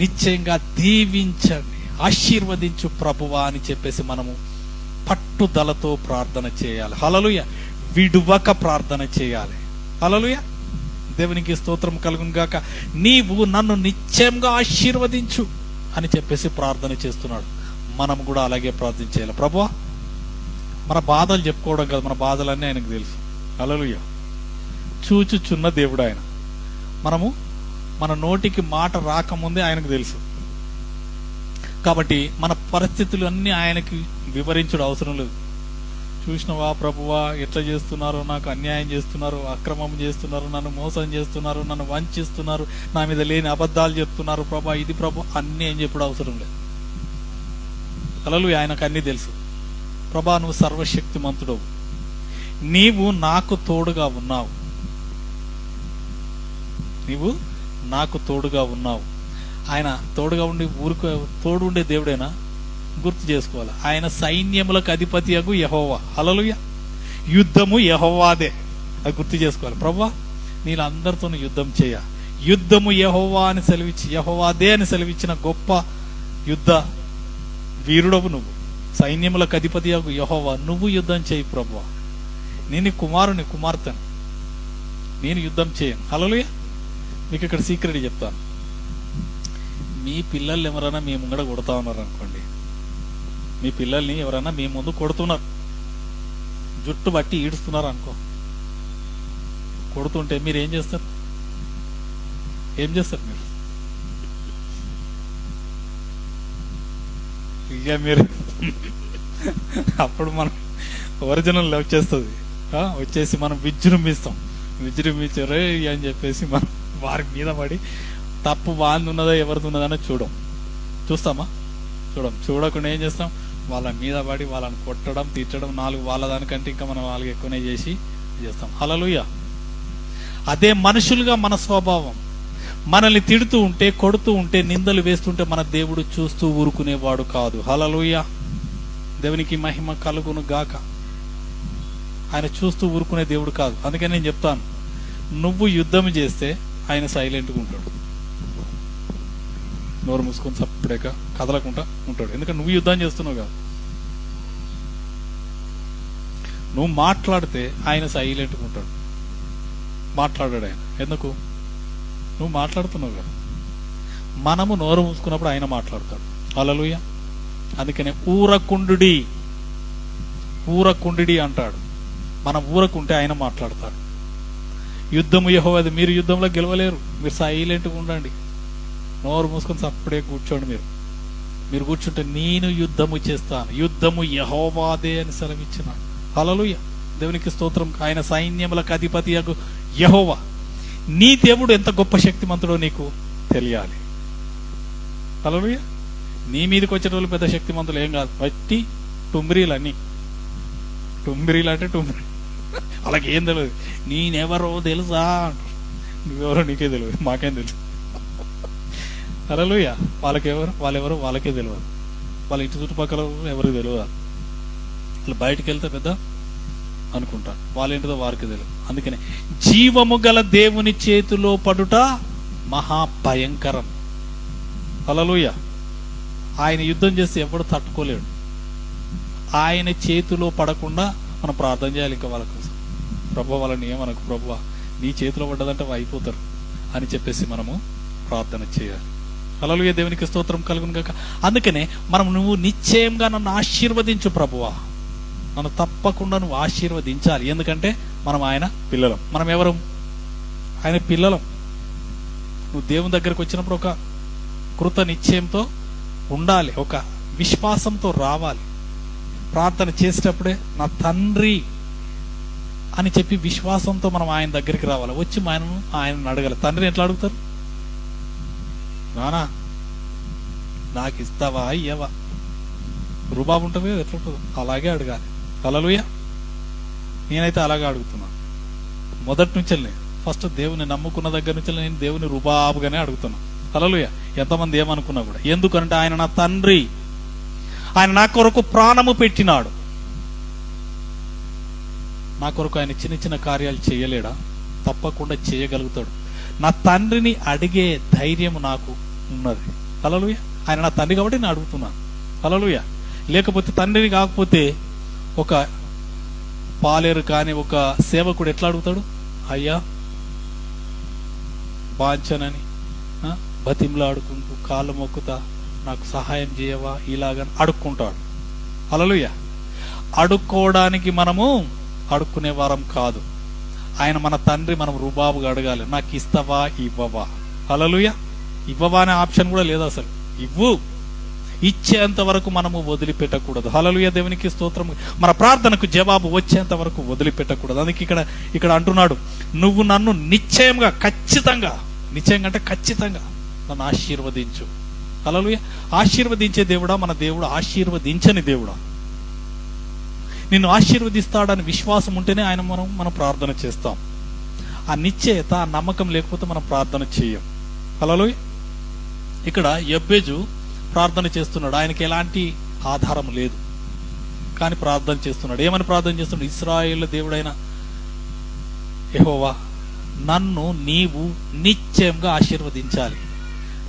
నిశ్చయంగా దీవించండి, ఆశీర్వదించు ప్రభువా అని చెప్పేసి మనము పట్టుదలతో ప్రార్థన చేయాలి. హల్లెలూయా. విడువక ప్రార్థన చేయాలి. హల్లెలూయా. దేవునికి స్తోత్రం కలుగును గాక. నీవు నన్ను నిశ్చయంగా ఆశీర్వదించు అని చెప్పేసి ప్రార్థన చేస్తున్నాడు. మనం కూడా అలాగే ప్రార్థన చేయాలి. ప్రభువా, మన బాధలు చెప్పుకోవడం కాదు, మన బాధలన్నీ ఆయనకు తెలుసు. హల్లెలూయా. చూచుచున్న దేవుడు ఆయన. మనము మన నోటికి మాట రాకముందే ఆయనకు తెలుసు. కాబట్టి మన పరిస్థితులు అన్నీ ఆయనకి వివరించడం అవసరం లేదు. చూసినవా ప్రభువా, ఎట్లా చేస్తున్నారు, నాకు అన్యాయం చేస్తున్నారు, అక్రమం చేస్తున్నారు, నన్ను మోసం చేస్తున్నారు, నన్ను వంచిస్తున్నారు, నా మీద లేని అబద్ధాలు చెప్తున్నారు ప్రభా, ఇది ప్రభు అన్నీ అని చెప్పడం అవసరం లేదు. హల్లెలూయా. ఆయనకు అన్నీ తెలుసు. ప్రభా, నువ్వు సర్వశక్తిమంతుడవు, నీవు నాకు తోడుగా ఉన్నావు, నీవు నాకు తోడుగా ఉన్నావు. ఆయన తోడుగా ఉండి ఊరికి తోడు ఉండే దేవుడైనా గుర్తు చేసుకోవాలి. ఆయన సైన్యములకు అధిపతియగు యెహోవా. హల్లెలూయా. యుద్ధము యెహోవాదే, అది గుర్తు చేసుకోవాలి. ప్రభువా, నేను అందరితో యుద్ధం చేయ, యుద్ధము యెహోవా అని సెలవిచ్చి, యెహోవాదే అని సెలవిచ్చిన గొప్ప యుద్ధ వీరుడవు నువ్వు. సైన్యములకు అధిపతియగు యెహోవా, నువ్వు యుద్ధం చేయి ప్రభువా. నేను కుమారుని కుమార్తెను, నేను యుద్ధం చేయను. హల్లెలూయా. మీకు ఇక్కడ సీక్రెట్ చెప్తాను. మీ పిల్లల్ని ఎవరైనా మీ ముంగడ కొడతా ఉన్నారు అనుకోండి, మీ పిల్లల్ని ఎవరైనా మీ ముందు కొడుతున్నారు, జుట్టు బట్టి ఈడుస్తున్నారు అనుకో, కొడుతుంటే మీరు ఏం చేస్తారు? ఏం చేస్తారు మీరు? ఇక మీరు అప్పుడు మనం ఒరిజినల్ వచ్చేస్తుంది. వచ్చేసి మనం విజృంభించారే అని చెప్పేసి మనం వారి మీద పడి తప్పు వాంది ఉన్నదా ఎవరిది ఉన్నదని చూస్తామా? చూడకుండా ఏం చేస్తాం? వాళ్ళ మీద పడి వాళ్ళని కొట్టడం, తిట్టడం, నాలుగు వాళ్ళ దానికంటే ఇంకా మనం వాళ్ళకి ఎక్కువనే చేస్తాం. హల్లెలూయా. అదే మనుషులుగా మన స్వభావం. మనల్ని తిడుతూ ఉంటే, కొడుతూ ఉంటే, నిందలు వేస్తుంటే మన దేవుడు చూస్తూ ఊరుకునేవాడు కాదు. హల్లెలూయా. దేవునికి మహిమ కలుగును గాక. ఆయన చూస్తూ ఊరుకునే దేవుడు కాదు. అందుకని నేను చెప్తాను, నువ్వు యుద్ధం చేస్తే ఆయన సైలెంట్గా ఉంటాడు, నోరు మూసుకొని సప్పుడేక కదలకుండా ఉంటాడు. ఎందుకంటే నువ్వు యుద్ధం చేస్తున్నావు కాదు. నువ్వు మాట్లాడితే ఆయన సైలెంట్గా ఉంటాడు, మాట్లాడాడు ఆయన. ఎందుకు? నువ్వు మాట్లాడుతున్నావు కదా. మనము నోరు మూసుకున్నప్పుడు ఆయన మాట్లాడతాడు. హల్లెలూయా. అందుకనే ఊరకుండి అంటాడు. మనం ఊరకుంటే ఆయన మాట్లాడతాడు. యుద్ధము యెహోవాది. మీరు యుద్ధంలో గెలవలేరు, మీరు సైలెంట్గా ఉండండి, నోరు మూసుకొని సప్పుడే కూర్చోండి. మీరు కూర్చుంటే నేను యుద్ధము చేస్తాను, యుద్ధము యెహోవాదే అని సెలవిచ్చినాడు. హల్లెలూయా. దేవునికి స్తోత్రం. ఆయన సైన్యములకు అధిపతియగు యెహోవా. నీ దేవుడు ఎంత గొప్ప శక్తిమంతుడో నీకు తెలియాలి. హల్లెలూయా. నీ మీదకి వచ్చేటోళ్ళు పెద్ద శక్తిమంతులు ఏం కాదు, బట్టి టుంబ్రీలు అంటే టుంబ్రీ, వాళ్ళకి ఏం తెలియదు. నేనెవరో తెలుసా అంటారు. నువ్వెవరో నీకే తెలియదు, మాకేం తెలుసు. హల్లెలూయా. వాళ్ళెవరో వాళ్ళకే తెలియదు, వాళ్ళ ఇంటి చుట్టుపక్కల ఎవరికి తెలియదు. వాళ్ళు బయటకు వెళ్తే పెద్ద అనుకుంటారు, వాళ్ళేంటిదో వారికి తెలియదు. అందుకనే జీవము గల దేవుని చేతిలో పడుట మహాభయంకరం. హల్లెలూయా. ఆయన యుద్ధం చేస్తే ఎవడు తట్టుకోలేడు. ఆయన చేతిలో పడకుండా మనం ప్రార్థన చేయాలి. ఇంకా వాళ్ళ కోసం, ప్రభువా వాళ్ళని ఏమనకు ప్రభువా, నీ చేతిలో పడ్డదంటే అయిపోతారు అని చెప్పేసి మనము ప్రార్థన చేయాలి. హల్లెలూయా. దేవునికి స్తోత్రం కలుగును గాక. అందుకనే నువ్వు నిశ్చయంగా నన్ను ఆశీర్వదించు ప్రభువా, నన్ను తప్పకుండా నువ్వు ఆశీర్వదించాలి. ఎందుకంటే మనం ఆయన పిల్లలం. మనం ఎవరు? ఆయన పిల్లలం. నువ్వు దేవుని దగ్గరకు వచ్చినప్పుడు ఒక కృత నిశ్చయంతో ఉండాలి, ఒక విశ్వాసంతో రావాలి. ప్రార్థన చేసేటప్పుడే నా తండ్రి అని చెప్పి విశ్వాసంతో మనం ఆయన దగ్గరికి రావాలి. వచ్చి ఆయనను అడగాలి. తండ్రిని ఎట్లా అడుగుతారు? నానా నాకు ఇస్తావా, ఇయ్యవా, రుబాబు ఉంటుంది కదా, ఎట్లా ఉంటుంది అలాగే అడగాలి. హల్లెలూయా. నేనైతే అలాగే అడుగుతున్నాను మొదటి నుంచి. ఫస్ట్ దేవుని నమ్ముకున్న దగ్గర నుంచి నేను దేవుని రుబాబుగానే అడుగుతున్నాను. హల్లెలూయా. ఎంతమంది ఏమనుకున్నా కూడా. ఎందుకంటే ఆయన నా తండ్రి, ఆయన నా కొరకు ప్రాణము పెట్టినాడు. నా కొరకు ఆయన చిన్న చిన్న కార్యాలు చేయలేడా? తప్పకుండా చేయగలుగుతాడు. నా తండ్రిని అడిగే ధైర్యం నాకు ఉన్నది. హల్లెలూయా. ఆయన నా తండ్రి కాబట్టి నేను అడుగుతున్నాను. హల్లెలూయా. లేకపోతే తండ్రిని కాకపోతే ఒక పాలేరు కానీ ఒక సేవకుడు ఎట్లా అడుగుతాడు? అయ్యా బాంచనని బతిమలాడుకుంటూ కాళ్ళు మొక్కుతా నాకు సహాయం చేయవా, ఇలాగా అడుక్కుంటాడు. హల్లెలూయా. అడుక్కోవడానికి మనము అడుక్కునే వారం కాదు. ఆయన మన తండ్రి, మనం రుబాబుగా అడగాలి, నాకు ఇస్తావా ఇవ్వవా. హల్లెలూయా. ఇవ్వవా అనే ఆప్షన్ కూడా లేదు అసలు. ఇవ్వు, ఇచ్చేంత వరకు మనము వదిలిపెట్టకూడదు. హల్లెలూయా, దేవునికి స్తోత్రం. మన ప్రార్థనకు జవాబు వచ్చేంత వరకు వదిలిపెట్టకూడదు. అందుకే ఇక్కడ అంటున్నాడు, నువ్వు నన్ను నిశ్చయంగా, ఖచ్చితంగా, నిశ్చయంగా అంటే ఖచ్చితంగా నన్ను ఆశీర్వదించు. హల్లెలూయా. ఆశీర్వదించే దేవుడా మన దేవుడు, ఆశీర్వదించని దేవుడా? నిన్ను ఆశీర్వదిస్తాడని విశ్వాసం ఉంటేనే ఆయన మనం ప్రార్థన చేస్తాం. ఆ నిశ్చయత, ఆ నమ్మకం లేకపోతే మనం ప్రార్థన చేయం. హల్లెలూయా. ఇక్కడ యెబ్బేజు ప్రార్థన చేస్తున్నాడు. ఆయనకి ఎలాంటి ఆధారం లేదు, కానీ ప్రార్థన చేస్తున్నాడు. ఏమని ప్రార్థన చేస్తున్నాడు? ఇశ్రాయేలు దేవుడైన యెహోవా, నన్ను నీవు నిశ్చయంగా ఆశీర్వదించాలి.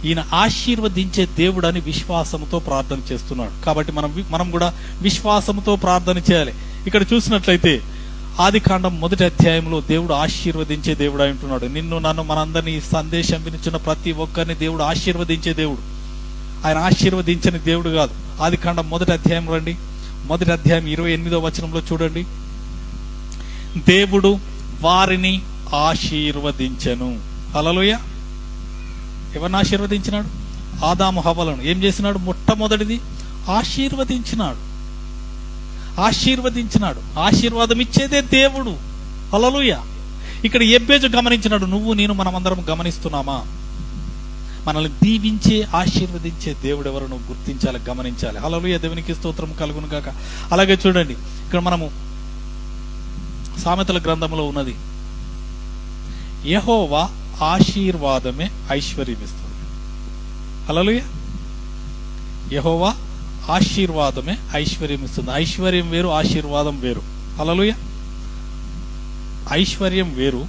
ఈయన ఆశీర్వదించే దేవుడని విశ్వాసంతో ప్రార్థన చేస్తున్నాడు. కాబట్టి మనం కూడా విశ్వాసంతో ప్రార్థన చేయాలి. ఇక్కడ చూసినట్లయితే ఆదికాండం 1వ అధ్యాయంలో దేవుడు ఆశీర్వదించే దేవుడు అంటున్నాడు. నిన్ను, నన్ను, మనందరినీ సందేశం వినిచున్న ప్రతి ఒక్కరిని దేవుడు ఆశీర్వదించే దేవుడు. ఆయన ఆశీర్వదించని దేవుడు కాదు. ఆదికాండం 1వ అధ్యాయం రండి. 1వ అధ్యాయం 28వ వచనంలో చూడండి. దేవుడు వారిని ఆశీర్వదించెను. హల్లెలూయా. ఎవరిని ఆశీర్వదించినాడు? ఆదాము హవ్వలను ఏం చేసినాడు? మొట్టమొదటిది ఆశీర్వదించినాడు. ఆశీర్వాదం ఇచ్చేదే దేవుడు. హల్లెలూయా. ఇక్కడ యెబ్బేజు గమనించినాడు. నువ్వు, నేను, మనమందరం గమనిస్తున్నామా? మనల్ని దీవించే, ఆశీర్వదించే దేవుడు ఎవరు నువ్వు గుర్తించాలి, గమనించాలి. హల్లెలూయా, దేవునికి స్తోత్రం కలుగును గాక. అలాగే చూడండి, ఇక్కడ మనము సామెతల గ్రంథంలో ఉన్నది, యెహోవా ఆశీర్వాదమే ఐశ్వర్యం ఇస్తుంది. హల్లెలూయా. యెహోవా ఆశీర్వాదమే ఐశ్వర్యం ఇస్తుంది. ఐశ్వర్యం వేరు, ఆశీర్వాదం వేరు. హల్లెలూయా. ఐశ్వర్యం వేరు,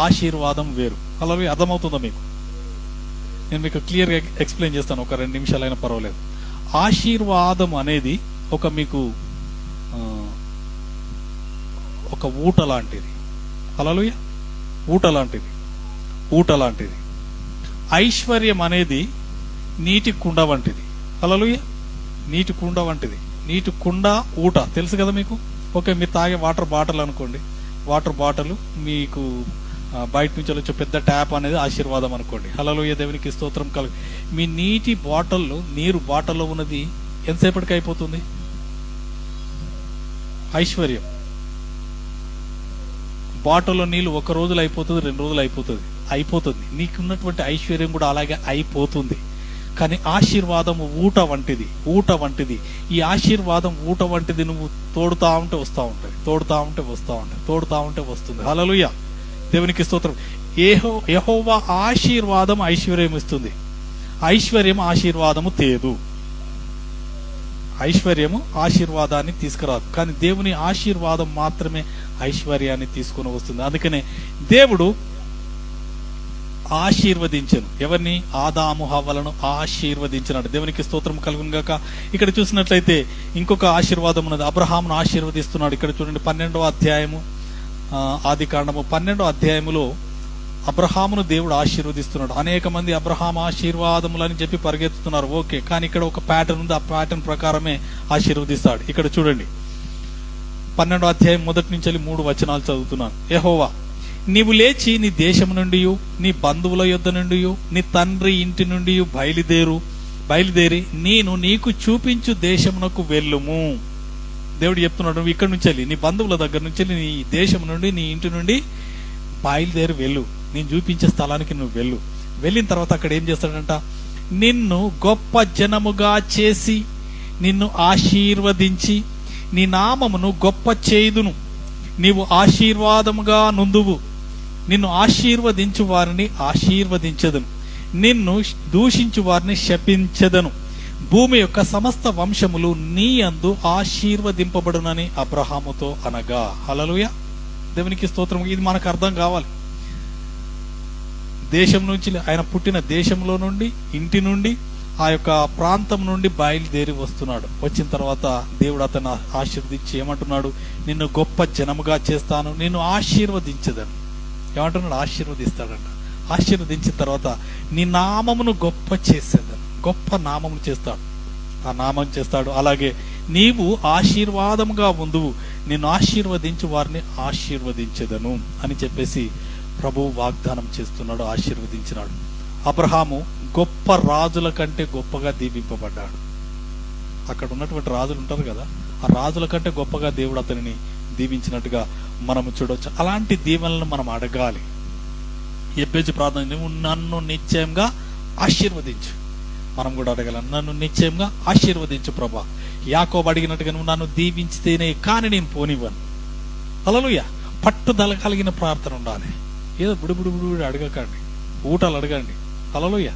ఆశీర్వాదం వేరు. హల్లెలూయా. అర్థమవుతుందా మీకు? నేను మీకు క్లియర్గా ఎక్స్ప్లెయిన్ చేస్తాను, ఒక 2 నిమిషాలైనా పర్వాలేదు. ఆశీర్వాదం అనేది మీకు ఒక ఊట లాంటిది. హల్లెలూయా. ఊట లాంటిది. ఐశ్వర్యం అనేది నీటి కుండ వంటిది. హల్లెలూయా. నీటి కుండ వంటిది. నీటి కుండ, ఊట తెలుసు కదా మీకు? ఓకే, మీరు తాగే వాటర్ బాటిల్ అనుకోండి. వాటర్ బాటిల్ మీకు బయట నుంచి వచ్చే పెద్ద ట్యాప్ అనేది ఆశీర్వాదం అనుకోండి. హల్లెలూయా, దేవునికి స్తోత్రం కలుగు. మీ నీటి బాటిల్లో, నీరు బాటిల్లో ఉన్నది ఎంతసేపటికి అయిపోతుంది? ఐశ్వర్యం. బాటిల్లో నీళ్ళు 1 రోజులు అయిపోతుంది, 2 రోజులు అయిపోతుంది. నీకున్నటువంటి ఐశ్వర్యం కూడా అలాగే అయిపోతుంది. కానీ ఆశీర్వాదం ఊట వంటిది. ఈ ఆశీర్వాదం ఊట వంటిది. నువ్వు తోడుతా ఉంటే వస్తుంది. హల్లెలూయా, దేవునికి స్తోత్రం. యెహోవా ఆశీర్వాదం ఐశ్వర్యం ఇస్తుంది. ఐశ్వర్యం ఆశీర్వాదము తేదు. ఐశ్వర్యము ఆశీర్వాదాన్ని తీసుకురాదు, కానీ దేవుని ఆశీర్వాదం మాత్రమే ఐశ్వర్యాన్ని తీసుకుని వస్తుంది. అందుకనే దేవుడు ఆశీర్వదించను. ఎవరిని? ఆదాము హవ్వలను ఆశీర్వదించినాడు. దేవునికి స్తోత్రం కలుగును గాక. ఇక్కడ చూసినట్లయితే ఇంకొక ఆశీర్వాదం ఉన్నది. అబ్రహామును ఆశీర్వదిస్తున్నాడు. ఇక్కడ చూడండి, 12వ అధ్యాయము, ఆదికాండము 12వ అధ్యాయములో అబ్రహామును దేవుడు ఆశీర్వదిస్తున్నాడు. అనేక మంది అబ్రహాం ఆశీర్వాదములని చెప్పి పరిగెత్తుతున్నారు. ఓకే, కానీ ఇక్కడ ఒక ప్యాటర్న్ ఉంది. ఆ ప్యాటర్న్ ప్రకారమే ఆశీర్వదిస్తాడు. ఇక్కడ చూడండి, 12వ అధ్యాయం 1 నుంచి 3 వచనాలు చదువుతున్నాను. యెహోవా, నీవు లేచి నీ దేశం నుండి, నీ బంధువుల యొద్ద నుండి, నీ తండ్రి ఇంటి నుండి బయలుదేరి నేను నీకు చూపించు దేశమునకు వెళ్ళుము. దేవుడు చెప్తున్నాడు, నువ్వు ఇక్కడ నుంచి వెళ్ళి, నీ బంధువుల దగ్గర నుంచి, నీ దేశం నుండి, నీ ఇంటి నుండి బయలుదేరి వెళ్ళు. నేను చూపించే స్థలానికి నువ్వు వెళ్ళు. వెళ్ళిన తర్వాత అక్కడ ఏం చేస్తాడంట? నిన్ను గొప్ప జనముగా చేసి నిన్ను ఆశీర్వదించి నీ నామమును గొప్ప చేయుదును. నీవు ఆశీర్వాదముగా నుందువు. నిన్ను ఆశీర్వదించు వారిని ఆశీర్వదించదను, నిన్ను దూషించు వారిని శపించదను. భూమి యొక్క సమస్త వంశములు నీ యందు ఆశీర్వదింపబడునని అబ్రహాముతో అనగా. హల్లెలూయా, దేవునికి స్తోత్రం. ఇది మనకు అర్థం కావాలి. దేశం నుంచి, ఆయన పుట్టిన దేశంలో నుండి, ఇంటి నుండి, ఆ యొక్క ప్రాంతం నుండి బయలుదేరి వస్తున్నాడు. వచ్చిన తర్వాత దేవుడు అతను ఆశీర్వదించి ఏమంటున్నాడు? నిన్ను గొప్ప జనముగా చేస్తాను, నిన్ను ఆశీర్వదించదను. ఏమంటున్నాడు? ఆశీర్వదిస్తాడంట. ఆశీర్వదించిన తర్వాత నీ నామమును గొప్ప చేసేదను. గొప్ప నామం చేస్తాడు, ఆ నామం చేస్తాడు. అలాగే నీవు ఆశీర్వాదముగా ఉందువు, నిన్ను ఆశీర్వదించి వారిని ఆశీర్వదించెదను అని చెప్పేసి ప్రభువు వాగ్దానం చేస్తున్నాడు, ఆశీర్వదించినాడు. అబ్రహాము గొప్ప రాజుల కంటే గొప్పగా దీవింపబడ్డాడు. అక్కడ ఉన్నటువంటి రాజులు ఉంటారు కదా, ఆ రాజుల కంటే గొప్పగా దేవుడు అతనిని దీవించినట్టుగా మనం చూడవచ్చు. అలాంటి దీవెనలను మనం అడగాలి. ఎబ్బేజు ప్రార్థన, నువ్వు నన్ను నిశ్చయంగా ఆశీర్వదించు. మనం కూడా అడగాలి, నన్ను నిశ్చయంగా ఆశీర్వదించు ప్రభా. యాకోబు అడిగినట్టుగా నువ్వు నన్ను దీవించితేనే కానీ నేను పోనివ్వను. హల్లెలూయా. పట్టుదల కలిగిన ప్రార్థన ఉండాలి. ఏదో బుడి అడగకండి, ఊటలు అడగండి. హల్లెలూయా.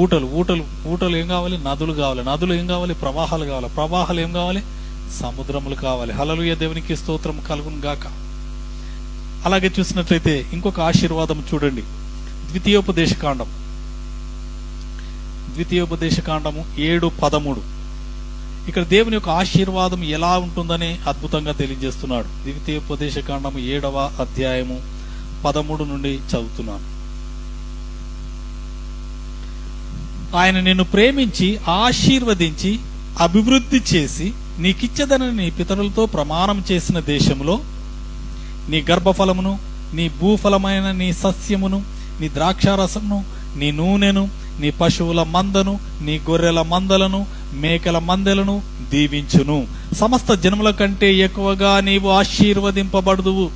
ఊటలు ఏం కావాలి? నదులు కావాలి. నదులు ఏం కావాలి? ప్రవాహాలు కావాలి. ప్రవాహాలు ఏం కావాలి? సముద్రములు కావాలి. హల్లెలూయా. దేవునికి స్తోత్రం కలుగును గాక. అలాగే చూసినట్లయితే ఇంకొక ఆశీర్వాదం చూడండి, ద్వితీయోపదేశకాండము 7:13. ఇక్కడ దేవుని యొక్క ఆశీర్వాదం ఎలా ఉంటుందని అద్భుతంగా తెలియజేస్తున్నాడు. ద్వితీయోపదేశకాండము 7వ అధ్యాయము 13 నుండి చదువుతున్నాను. ఆయన నిన్ను ప్రేమించి ఆశీర్వదించి అభివృద్ధి చేసి నీకిచ్చదనని నీ పితరులతో ప్రమాణం చేసిన దేశంలో నీ గర్భఫలమును, నీ భూఫలమైన నీ సస్యమును, నీ ద్రాక్షారసమును, నీ నూనెను, నీ పశువుల మందను, నీ గొర్రెల మందలను, మేకల మందలను దీవించును. సమస్త జనముల కంటే ఎక్కువగా నీవు ఆశీర్వదింపబడుదువు.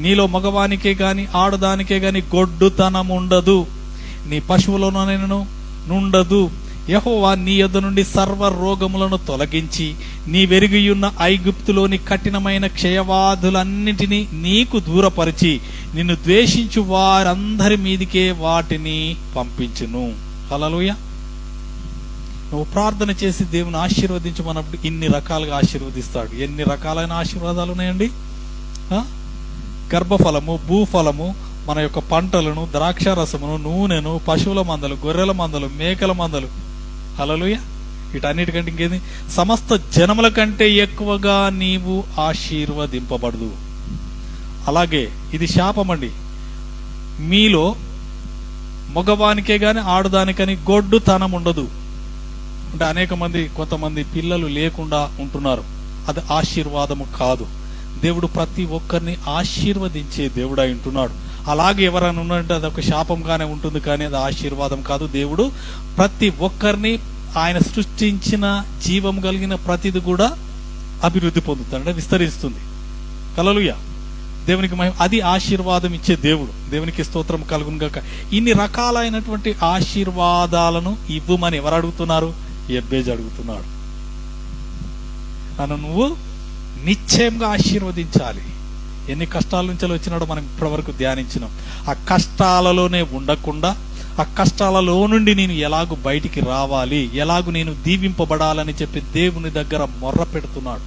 నీలో మగవానికే గాని ఆడదానికే గాని గొడ్డుతనం ఉండదు, నీ పశువులనైనను నుండదు. యెహోవా నీ యొద్ద నుండి సర్వ రోగములను తొలగించి నీ వెరిగియున్న ఐగుప్తులోని కఠినమైన క్షయవాదులన్నిటినీ నీకు దూరపరిచి నిన్ను ద్వేషించు వారందరి మీదికే వాటిని పంపించును. హల్లెలూయా. నువ్వు ప్రార్థన చేసి దేవుని ఆశీర్వదించమన్నప్పుడు ఇన్ని రకాలుగా ఆశీర్వదిస్తాడు. ఎన్ని రకాలైన ఆశీర్వాదాలు ఉన్నాయండి. గర్భఫలము, భూఫలము, మన యొక్క పంటలను, ద్రాక్షారసమును, నూనెను, పశువుల మందలు, గొర్రెల మందలు, మేకల మందలు. హల్లెలూయా. వీటన్నిటికంటే ఇంకేంది? సమస్త జనముల కంటే ఎక్కువగా నీవు ఆశీర్వదింపబడదు. అలాగే ఇది శాపమండి, మీలో మగవానికే గాని ఆడదానికని గొడ్డుతనం ఉండదు. అంటే కొంతమంది పిల్లలు లేకుండా ఉంటున్నారు, అది ఆశీర్వాదము కాదు. దేవుడు ప్రతి ఒక్కరిని ఆశీర్వదించే దేవుడై ఉంటున్నాడు. అలాగే ఎవరైనా ఉన్నంటే అది ఒక శాపంగానే ఉంటుంది, కానీ అది ఆశీర్వాదం కాదు. దేవుడు ప్రతి ఒక్కరిని, ఆయన సృష్టించిన జీవం కలిగిన ప్రతిది కూడా అభివృద్ధి పొందుతాడు, విస్తరిస్తుంది. హల్లెలూయా. దేవునికి మహిమ. అది ఆశీర్వాదం ఇచ్చే దేవుడు. దేవునికి స్తోత్రం కలుగును గాక. ఇన్ని రకాలైనటువంటి ఆశీర్వాదాలను ఇవ్వమని ఎవరు అడుగుతున్నారు? ఎబ్బేజు అడుగుతున్నాడు. నన్ను నువ్వు నిశ్చయంగా ఆశీర్వదించాలి. ఎన్ని కష్టాల నుంచి వచ్చినాడో మనం ఇప్పటివరకు ధ్యానించినాం. ఆ కష్టాలలోనే ఉండకుండా, ఆ కష్టాలలో నుండి నేను ఎలాగూ బయటికి రావాలి, ఎలాగూ నేను దీవింపబడాలని చెప్పి దేవుని దగ్గర మొర్ర పెడుతున్నాడు.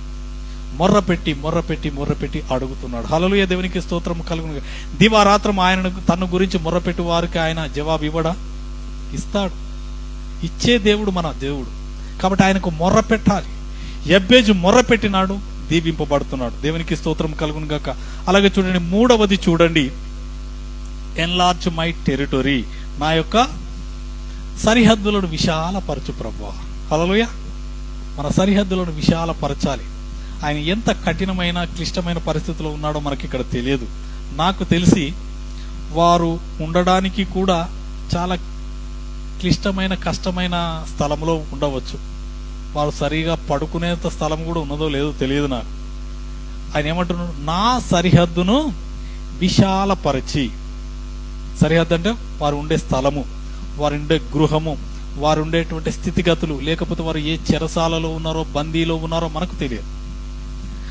మొర్రపెట్టి అడుగుతున్నాడు. హల్లెలూయా. దేవునికి స్తోత్రం కలుగును. దివారాత్రం ఆయనను తన గురించి మొర్రపెట్టి వారికి ఆయన జవాబు ఇవ్వడా? ఇస్తాడు. ఇచ్చే దేవుడు మన దేవుడు. కాబట్టి ఆయనకు మొర్ర పెట్టాలి. ఎబ్బేజు మొర్ర పెట్టినాడు, దీవింపబడుతున్నాడు. దేవునికి స్తోత్రం కలుగును గాక. అలాగే చూడండి, 3వది చూడండి, ఎన్లార్జ్ మై టెరిటరీ. నా యొక్క సరిహద్దులను విశాలపరచు ప్రభువా. హల్లెలూయా. మన సరిహద్దులను విశాలపరచాలి. ఆయన ఎంత కఠినమైన క్లిష్టమైన పరిస్థితిలో ఉన్నాడో మనకి ఇక్కడ తెలియదు. నాకు తెలిసి వారు ఉండడానికి కూడా చాలా క్లిష్టమైన కష్టమైన స్థలంలో ఉండవచ్చు. వారు సరిగా పడుకునేంత స్థలం కూడా ఉన్నదో లేదో తెలియదు నాకు. ఆయన ఏమంటున్నాడు? నా సరిహద్దును విశాలపరిచి. సరిహద్దు అంటే వారు ఉండే స్థలము, వారు ఉండే గృహము, వారు ఉండేటువంటి స్థితిగతులు, లేకపోతే వారు ఏ చెరసాలలో ఉన్నారో, బందీలో ఉన్నారో మనకు తెలియదు.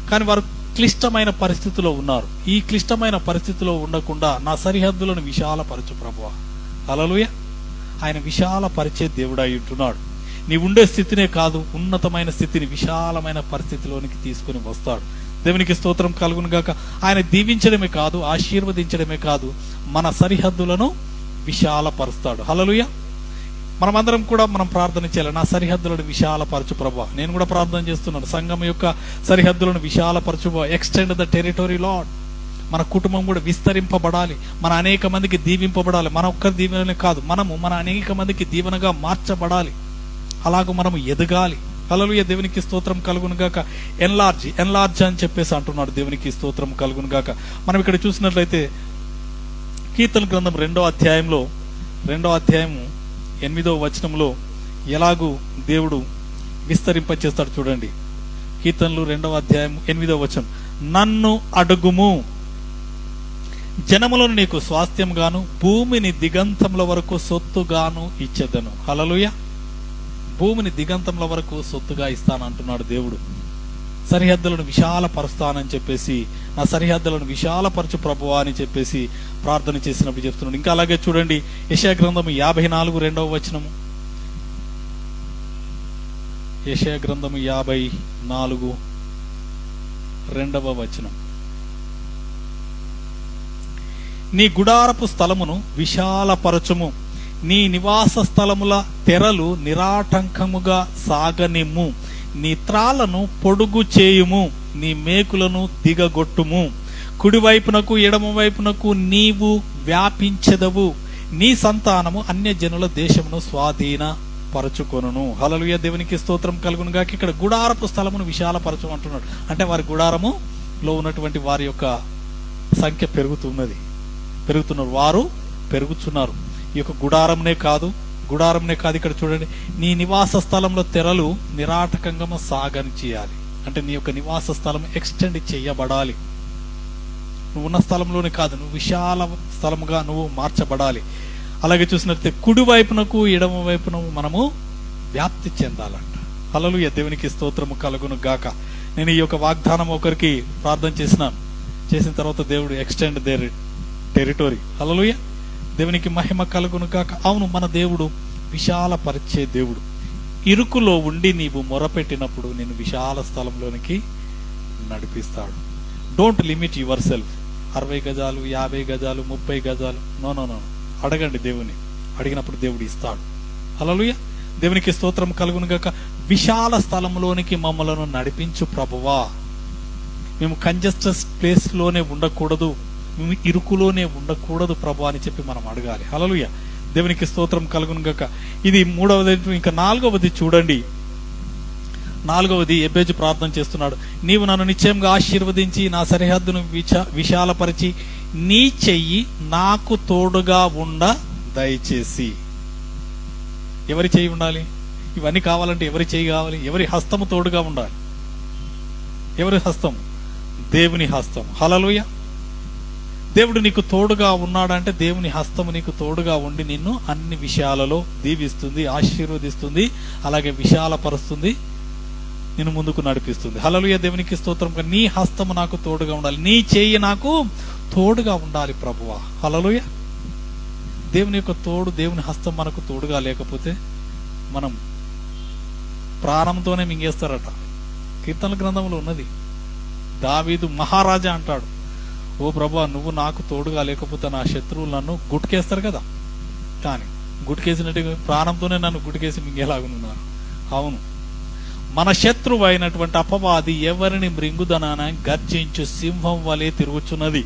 కానీ వారు క్లిష్టమైన పరిస్థితిలో ఉన్నారు. ఈ క్లిష్టమైన పరిస్థితిలో ఉండకుండా నా సరిహద్దులను విశాలపరచు ప్రభువా. హల్లెలూయా. ఆయన విశాలపరిచే దేవుడై ఉంటున్నాడు. నీ ఉండే స్థితినే కాదు, ఉన్నతమైన స్థితిని, విశాలమైన పరిస్థితిలోనికి తీసుకుని వస్తాడు. దేవునికి స్తోత్రం కలుగును గాక. ఆయన దీవించడమే కాదు, ఆశీర్వదించడమే కాదు, మన సరిహద్దులను విశాలపరుస్తాడు. హల్లెలూయా. మనమందరం కూడా మనం ప్రార్థన చేయాలి, నా సరిహద్దులను విశాలపరచు ప్రభువా. నేను కూడా ప్రార్థన చేస్తున్నాను, సంఘం యొక్క సరిహద్దులను విశాలపరచు. Extend the territory Lord. మన కుటుంబం కూడా విస్తరింపబడాలి, మన అనేక మందికి దీవింపబడాలి. మన ఒక్కరి దీవెననే కాదు, మనము మన అనేక మందికి దీవెనగా మార్చబడాలి. అలాగూ మనము ఎదగాలి. హల్లెలూయా, దేవునికి స్తోత్రం కలుగును గాక. ఎన్లార్జ్ అని చెప్పేసి అంటున్నాడు. దేవునికి స్తోత్రం కలుగును గాక. మనం ఇక్కడ చూసినట్లయితే కీర్తన గ్రంథం 2వ అధ్యాయము 8వ వచనంలో ఎలాగూ దేవుడు విస్తరింపచేస్తాడు చూడండి. కీర్తనలు 2వ అధ్యాయం 8వ వచనం, నన్ను అడుగుము, జనములను నీకు స్వాస్థ్యంగాను భూమిని దిగంతముల వరకు సొత్తుగాను ఇచ్చేదను. హల్లెలూయా, భూమిని దిగంతముల వరకు సొత్తుగా ఇస్తానంటున్నాడు దేవుడు. సరిహద్దులను విశాలపరుస్తానని చెప్పేసి, నా సరిహద్దులను విశాలపరచు ప్రభువా అని చెప్పేసి ప్రార్థన చేసినప్పుడు చెప్తున్నాడు. ఇంకా అలాగే చూడండి, యెషయా గ్రంథము 54 2వ వచనము. యెషయా గ్రంథము 54 2వ వచనం, నీ గుడారపు స్థలమును విశాలపరచుము, నీ నివాస స్థలముల తెరలు నిరాటంకముగా సాగనిమ్ము, నీ త్రాళ్లను పొడుగు చేయుము, నీ మేకులను దిగగొట్టుము, కుడివైపునకు ఎడమ వైపునకు నీవు వ్యాపించెదవు, నీ సంతానము అన్యజనుల దేశమును స్వాధీన పరచుకొనును. హల్లెలూయా, దేవునికి స్తోత్రం కలుగును గాక. ఇక్కడ గుడారపు స్థలమును విశాలపరచు అంటున్నాడు. అంటే వారి గుడారములో ఉన్నటువంటి వారి యొక్క సంఖ్య పెరుగుతున్నారు, వారు పెరుగుతున్నారు. ఈ యొక్క గుడారంనే కాదు ఇక్కడ చూడండి, నీ నివాస స్థలంలో తెరలు నిరాటకంగా సాగని చేయాలి. అంటే నీ యొక్క నివాస స్థలం ఎక్స్టెండ్ చేయబడాలి. నువ్వు ఉన్న స్థలంలోనే కాదు, నువ్వు విశాల స్థలముగా నువ్వు మార్చబడాలి. అలాగే చూసినట్లయితే కుడి వైపునకు ఎడమ వైపునకు మనము వ్యాప్తి చెందాలంట. హల్లెలూయా, దేవునికి స్తోత్రము కలుగును గాక. నేను ఈ యొక్క వాగ్దానం ఒకరికి ప్రార్థన చేసిన తర్వాత దేవుడు ఎక్స్టెండ్ దేర్ టెరిటరీ. హల్లెలూయా, దేవునికి మహిమ కలుగును గాక. అవును, మన దేవుడు విశాలపరిచే దేవుడు. ఇరుకులో ఉండి నీవు మొరపెట్టినప్పుడు నేను విశాల స్థలంలోనికి నడిపిస్తాడు. Don't limit your self. 60 గజాలు, 50 గజాలు, 30 గజాలు, నో. అడగండి దేవుని, అడిగినప్పుడు దేవుడు ఇస్తాడు. హల్లెలూయా, దేవునికి స్తోత్రం కలుగును గాక. విశాల స్థలంలోనికి మమ్మలను నడిపించు ప్రభువా. మేము కంజెస్టెడ్ ప్లేస్ లోనే ఉండకూడదు, మేము ఇరుకులోనే ఉండకూడదు ప్రభు అని చెప్పి మనం అడగాలి. హల్లెలూయా, దేవునికి స్తోత్రం కలుగును గాక. ఇది 3వది. ఇంకా 4వది చూడండి. 4వది ఎబేజు ప్రార్థన చేస్తున్నాడు. నీవు నన్ను నిశ్చయంగా ఆశీర్వదించి నా సరిహద్దును విశాలపరిచి నీ చెయ్యి నాకు తోడుగా ఉండ దయచేసి. ఎవరి చెయ్యి ఉండాలి? ఇవన్నీ కావాలంటే ఎవరి చెయ్యి కావాలి? ఎవరి హస్తము తోడుగా ఉండాలి? ఎవరి హస్తం? దేవుని హస్తం. హల్లెలూయా, దేవుడు నీకు తోడుగా ఉన్నాడంటే దేవుని హస్తము నీకు తోడుగా ఉండి నిన్ను అన్ని విషయాలలో దీవిస్తుంది, ఆశీర్వదిస్తుంది, అలాగే విశాలపరుస్తుంది, నిన్ను ముందుకు నడిపిస్తుంది. హల్లెలూయా, దేవునికి స్తోత్రం. నీ హస్తము నాకు తోడుగా ఉండాలి, నీ చెయ్యి నాకు తోడుగా ఉండాలి ప్రభువా. హల్లెలూయా, దేవుని యొక్క తోడు, దేవుని హస్తం మనకు తోడుగా లేకపోతే మనం ప్రాణంతోనే మింగేస్తారట. కీర్తనల గ్రంథంలో ఉన్నది. దావీదు మహారాజా అంటాడు, ఓ ప్రభువా, నువ్వు నాకు తోడుగా లేకపోతే నా శత్రువులు నన్ను గుట్కేస్తారు కదా. కానీ గుట్కేసినట్టుగా ప్రాణంతోనే నన్ను గుట్కేసి మింగేలాగున్నారు. అవును, మన శత్రువు అయినటువంటి అపవాది ఎవరిని మృంగుదనాన గర్జించు సింహం వలె తిరుగుచున్నది.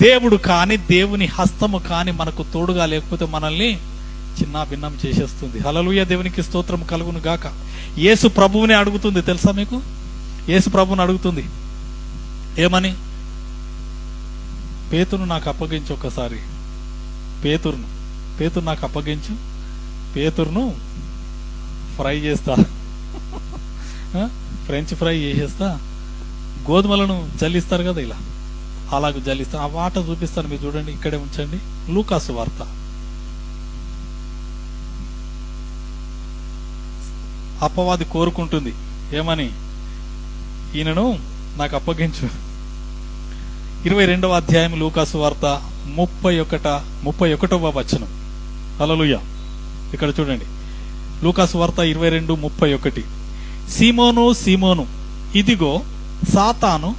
దేవుడు కాని, దేవుని హస్తము కాని మనకు తోడుగా లేకపోతే మనల్ని చిన్న భిన్నం చేసేస్తుంది. హల్లెలూయా, దేవునికి స్తోత్రం కలుగును గాక. యేసు ప్రభువుని అడుగుతుంది, తెలుసా మీకు? యేసు ప్రభువుని అడుగుతుంది ఏమని? పేతురు నాకు అప్పగించు, ఒక్కసారి పేతురు నాకు అప్పగించు, పేతురును ఫ్రై చేస్తా, ఫ్రెంచ్ ఫ్రై చేసేస్తా, గోధుమలను జల్లిస్తారు కదా ఇలా, అలాగ జల్లిస్తా. ఆ వాట చూపిస్తాను, మీరు చూడండి, ఇక్కడే ఉంచండి. లూకాసు వార్త అపవాది కోరుకుంటుంది ఏమని? ఈయనను నాకు అప్పగించు. 22వ అధ్యాయం లూకాసు వార్త 31వ వచనం. హల్లెలూయా, ఇక్కడ చూడండి, లూకాసు వార్త 22:31. సీమోను, సీమోను, ఇదిగో సాతాను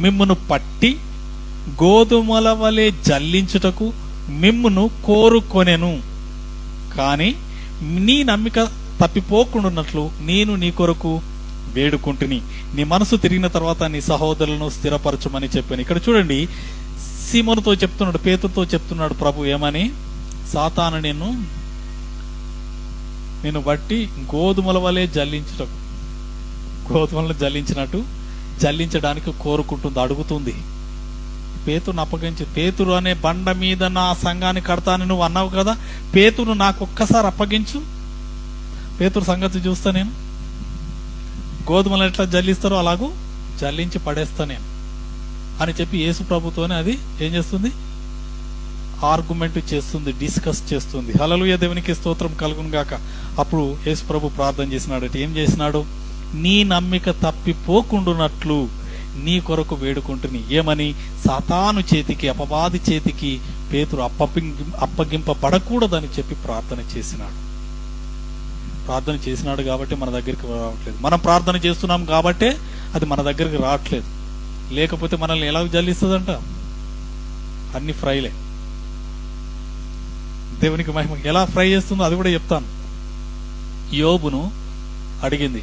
మిమ్మును పట్టి గోధుమల వలె జల్లించుటకు మిమ్మును కోరుకొనెను, కాని నీ నమ్మిక తప్పిపోకుండాన్నట్లు నేను నీ కొరకు వేడుకుంటుని, నీ మనసు తిరిగిన తర్వాత నీ సహోదరులను స్థిరపరచమని చెప్పాను. ఇక్కడ చూడండి, సీమోనుతో చెప్తున్నాడు, పేతురుతో చెప్తున్నాడు ప్రభు ఏమని, సాతాను నిన్ను బట్టి గోధుమల వలె జల్లించుటకు, గోధుమలను జల్లించినట్టు జల్లించడానికి కోరుకుంటుంది, అడుగుతుంది. పేతురుని అప్పగించి, పేతురు అనే బండ మీద నా సంఘాన్ని కడతాను నువ్వు అన్నావు కదా, పేతురు నాకు ఒక్కసారి అప్పగించు, పేతురు సంగతి చూస్తా నేను, గోధుమలు ఎట్లా జల్లిస్తారో అలాగూ జల్లించి పడేస్తా నేను అని చెప్పి యేసు ప్రభుతోనే అది ఏం చేస్తుంది, ఆర్గ్యుమెంట్ చేస్తుంది, డిస్కస్ చేస్తుంది. హల్లెలూయా, దేవునికి స్తోత్రం కలుగును గాక. అప్పుడు యేసు ప్రభు ప్రార్థన చేసినాడట. ఏం చేసినాడు, నీ నమ్మిక తప్పిపోకుండునట్లు నీ కొరకు వేడుకుంటుని. ఏమని, సాతాను చేతికి, అపవాది చేతికి పేతురు అప్పగింపబడకూడదని చెప్పి ప్రార్థన చేసినాడు. ప్రార్థన చేసినాడు కాబట్టి మన దగ్గరికి రావట్లేదు. మనం ప్రార్థన చేస్తున్నాం కాబట్టే అది మన దగ్గరికి రావట్లేదు. లేకపోతే మనల్ని ఎలా జల్లిస్తుందంట, అన్ని ఫ్రైలే. దేవునికి మహిమ. ఎలా ఫ్రై చేస్తుందో అది కూడా చెప్తాను. యోబును అడిగింది,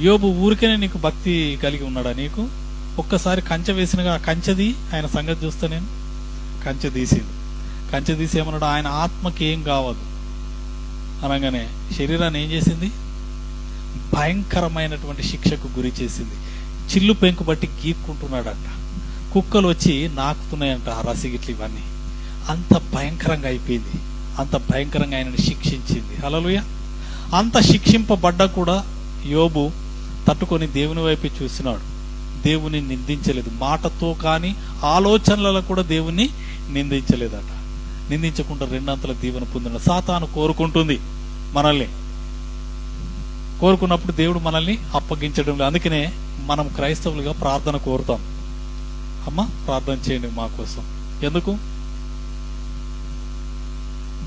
యోబు ఊరికేనే నీకు భక్తి కలిగి ఉన్నాడా, నీకు ఒక్కసారి కంచె వేసినగా కంచెది ఆయన సంగతి చూస్తా నేను. కంచె తీసింది. కంచె తీసి ఏమన్నాడు, ఆయన ఆత్మకి ఏం కావదు అనగానే శరీరాన్ని ఏం చేసింది, భయంకరమైనటువంటి శిక్షకు గురి చేసింది. చిల్లు పెంకు బట్టి గీక్కుంటున్నాడంట, కుక్కలు వచ్చి నాకుతున్నాయంట ఆ రసిగిట్లు ఇవన్నీ. అంత భయంకరంగా అయిపోయింది, అంత భయంకరంగా ఆయనను శిక్షించింది. హల్లెలూయా. అంత శిక్షింపబడ్డా కూడా యోబు తట్టుకొని దేవుని వైపు చూసినాడు, దేవుని నిందించలేదు. మాటతో కానీ ఆలోచనలలో కూడా దేవుని నిందించలేదట. నిందించకుండా రెండంతల దీవెన పొందిన. సాతాను కోరుకుంటుంది మనల్ని, కోరుకున్నప్పుడు దేవుడు మనల్ని అప్పగించడం లేదు. అందుకనే మనం క్రైస్తవులుగా ప్రార్థన కోరుతాం, అమ్మ ప్రార్థన చేయండి మా కోసం. ఎందుకు,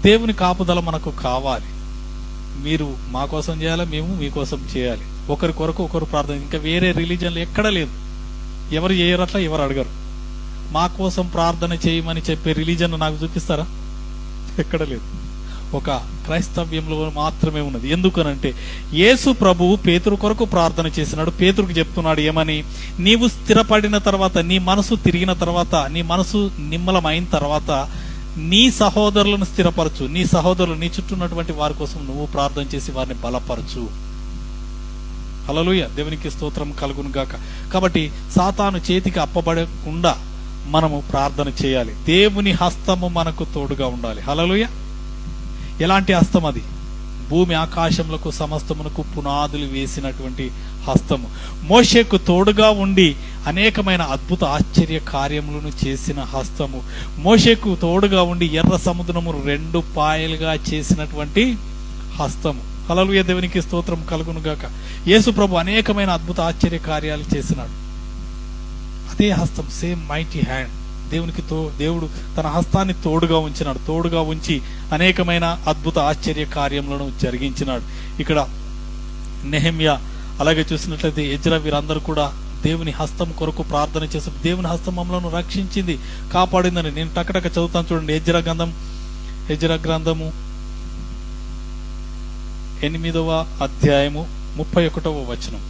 దేవుని కాపుదల మనకు కావాలి. మీరు మా కోసం చేయాలి, మేము మీకోసం చేయాలి. ఒకరి కొరకు ఒకరు ప్రార్థన. ఇంకా వేరే రిలీజన్లు ఎక్కడ లేదు. ఎవరు చేయరట్లా, ఎవరు అడగరు. మా కోసం ప్రార్థన చేయమని చెప్పే రిలీజన్ నాకు చూపిస్తారా? ఎక్కడ లేదు. ఒక క్రైస్తవ్యంలో మాత్రమే ఉన్నది. ఎందుకనంటే యేసు ప్రభువు పేతురు కొరకు ప్రార్థన చేసినాడు. పేతురుకు చెప్తున్నాడు ఏమని, నీవు స్థిరపడిన తర్వాత, నీ మనసు తిరిగిన తర్వాత, నీ మనసు నిమ్మలమైన తర్వాత నీ సహోదరులను స్థిరపరచు. నీ సహోదరులు, నీ చుట్టూ ఉన్నటువంటి వారి కోసం నువ్వు ప్రార్థన చేసి వారిని బలపరచు. హల్లెలూయా, దేవునికి స్తోత్రం కలుగును గాక. కాబట్టి సాతాను చేతికి అప్పబడకుండా మనము ప్రార్థన చేయాలి. దేవుని హస్తము మనకు తోడుగా ఉండాలి. హల్లెలూయా. ఎలాంటి హస్తం అది? భూమి ఆకాశములకు సమస్తమునకు పునాదులు వేసినటువంటి హస్తము. మోషేకు తోడుగా ఉండి అనేకమైన అద్భుత ఆశ్చర్య కార్యములను చేసిన హస్తము. మోషేకు తోడుగా ఉండి ఎర్ర సముద్రము 2 పాయలుగా చేసినటువంటి హస్తము. హల్లెలూయా, దేవునికి స్తోత్రం కలుగును గాక. యేసు ప్రభు అనేకమైన అద్భుత ఆశ్చర్య కార్యాలు చేసినాడు. అదే హస్తం, సేమ్ మైటీ హ్యాండ్. దేవుడు తన హస్తాన్ని తోడుగా ఉంచినాడు. తోడుగా ఉంచి అనేకమైన అద్భుత ఆశ్చర్య కార్యములను జరిగించినాడు. ఇక్కడ నెహెమ్యా, అలాగే చూసినట్లయితే ఎజ్రా, వీరందరూ కూడా దేవుని హస్తం కొరకు ప్రార్థన చేసి దేవుని హస్తం మమ్మలను రక్షించింది, కాపాడిందని. నేను టకటక చదువుతాను చూడండి. ఎజ్రా గ్రంథము 8వ అధ్యాయము 31వ వచనం.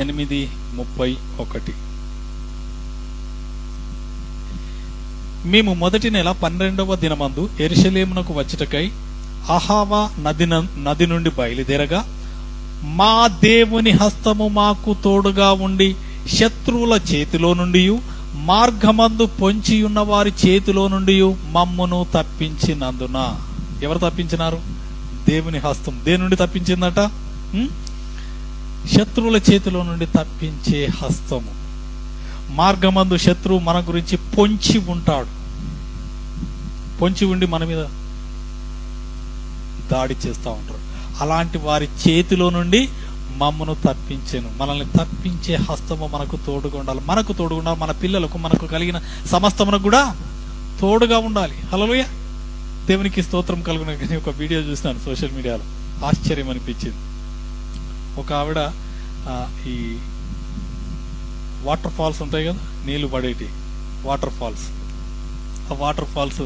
8:31. మేము మొదటి నెల 12వ దినమందు యెరూషలేమునకు వచ్చుటకై అహావా నది నుండి బయలుదేరగా మా దేవుని హస్తము మాకు తోడుగా ఉండి శత్రువుల చేతిలో నుండి, మార్గమందు పొంచి ఉన్న వారి చేతిలో నుండి మమ్మును తప్పించినందున. ఎవరు తప్పించినారు? దేవుని హస్తం. దేని నుండి తప్పించిందట? శత్రువుల చేతిలో నుండి తప్పించే హస్తము. మార్గమందు శత్రువు మన గురించి పొంచి ఉంటాడు, పొంచి ఉండి మన మీద దాడి చేస్తూ ఉంటారు. అలాంటి వారి చేతిలో నుండి మమ్మను తప్పించాను. మనల్ని తప్పించే హస్తము మనకు తోడుగా ఉండాలి. మనకు తోడుగా ఉండాలి, మన పిల్లలకు, మనకు కలిగిన సమస్తమునకు కూడా తోడుగా ఉండాలి. హల్లెలూయా, దేవునికి స్తోత్రం కలుగును. ఒక వీడియో చూసినాను సోషల్ మీడియాలో, ఆశ్చర్యం అనిపించింది. ఒక ఆవిడ ఈ వాటర్ ఫాల్స్ ఉంటాయి కదా, నీళ్లు పడేటి వాటర్ ఫాల్స్, ఆ వాటర్ ఫాల్స్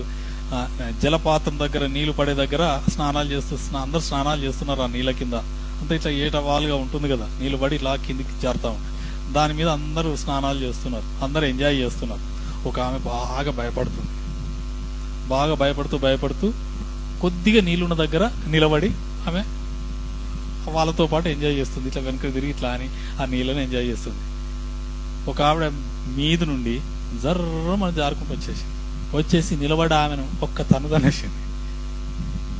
జలపాతం దగ్గర, నీళ్లు పడే దగ్గర స్నానాలు చేస్తూ అందరు స్నానాలు చేస్తున్నారు ఆ నీళ్ళ కింద. అంతా ఇట్లా ఏటవాలుగా ఉంటుంది కదా, నీళ్లు పడి ఇలా కిందికి జారుతా ఉంటాయి. దాని మీద అందరూ స్నానాలు చేస్తున్నారు, అందరూ ఎంజాయ్ చేస్తున్నారు. ఒక ఆమె బాగా భయపడుతుంది. బాగా భయపడుతూ కొద్దిగా నీళ్ళున్న దగ్గర నిలబడి ఆమె వాళ్ళతో పాటు ఎంజాయ్ చేస్తుంది. ఇట్లా వెనక తిరిగి ఇట్లా అని ఆ నీళ్ళని ఎంజాయ్ చేస్తుంది. ఒక ఆవిడ మీద నుండి జర్రమని జారుకుంటూ వచ్చేసి నిలబడి ఆమెను ఒక్క తనేసింది.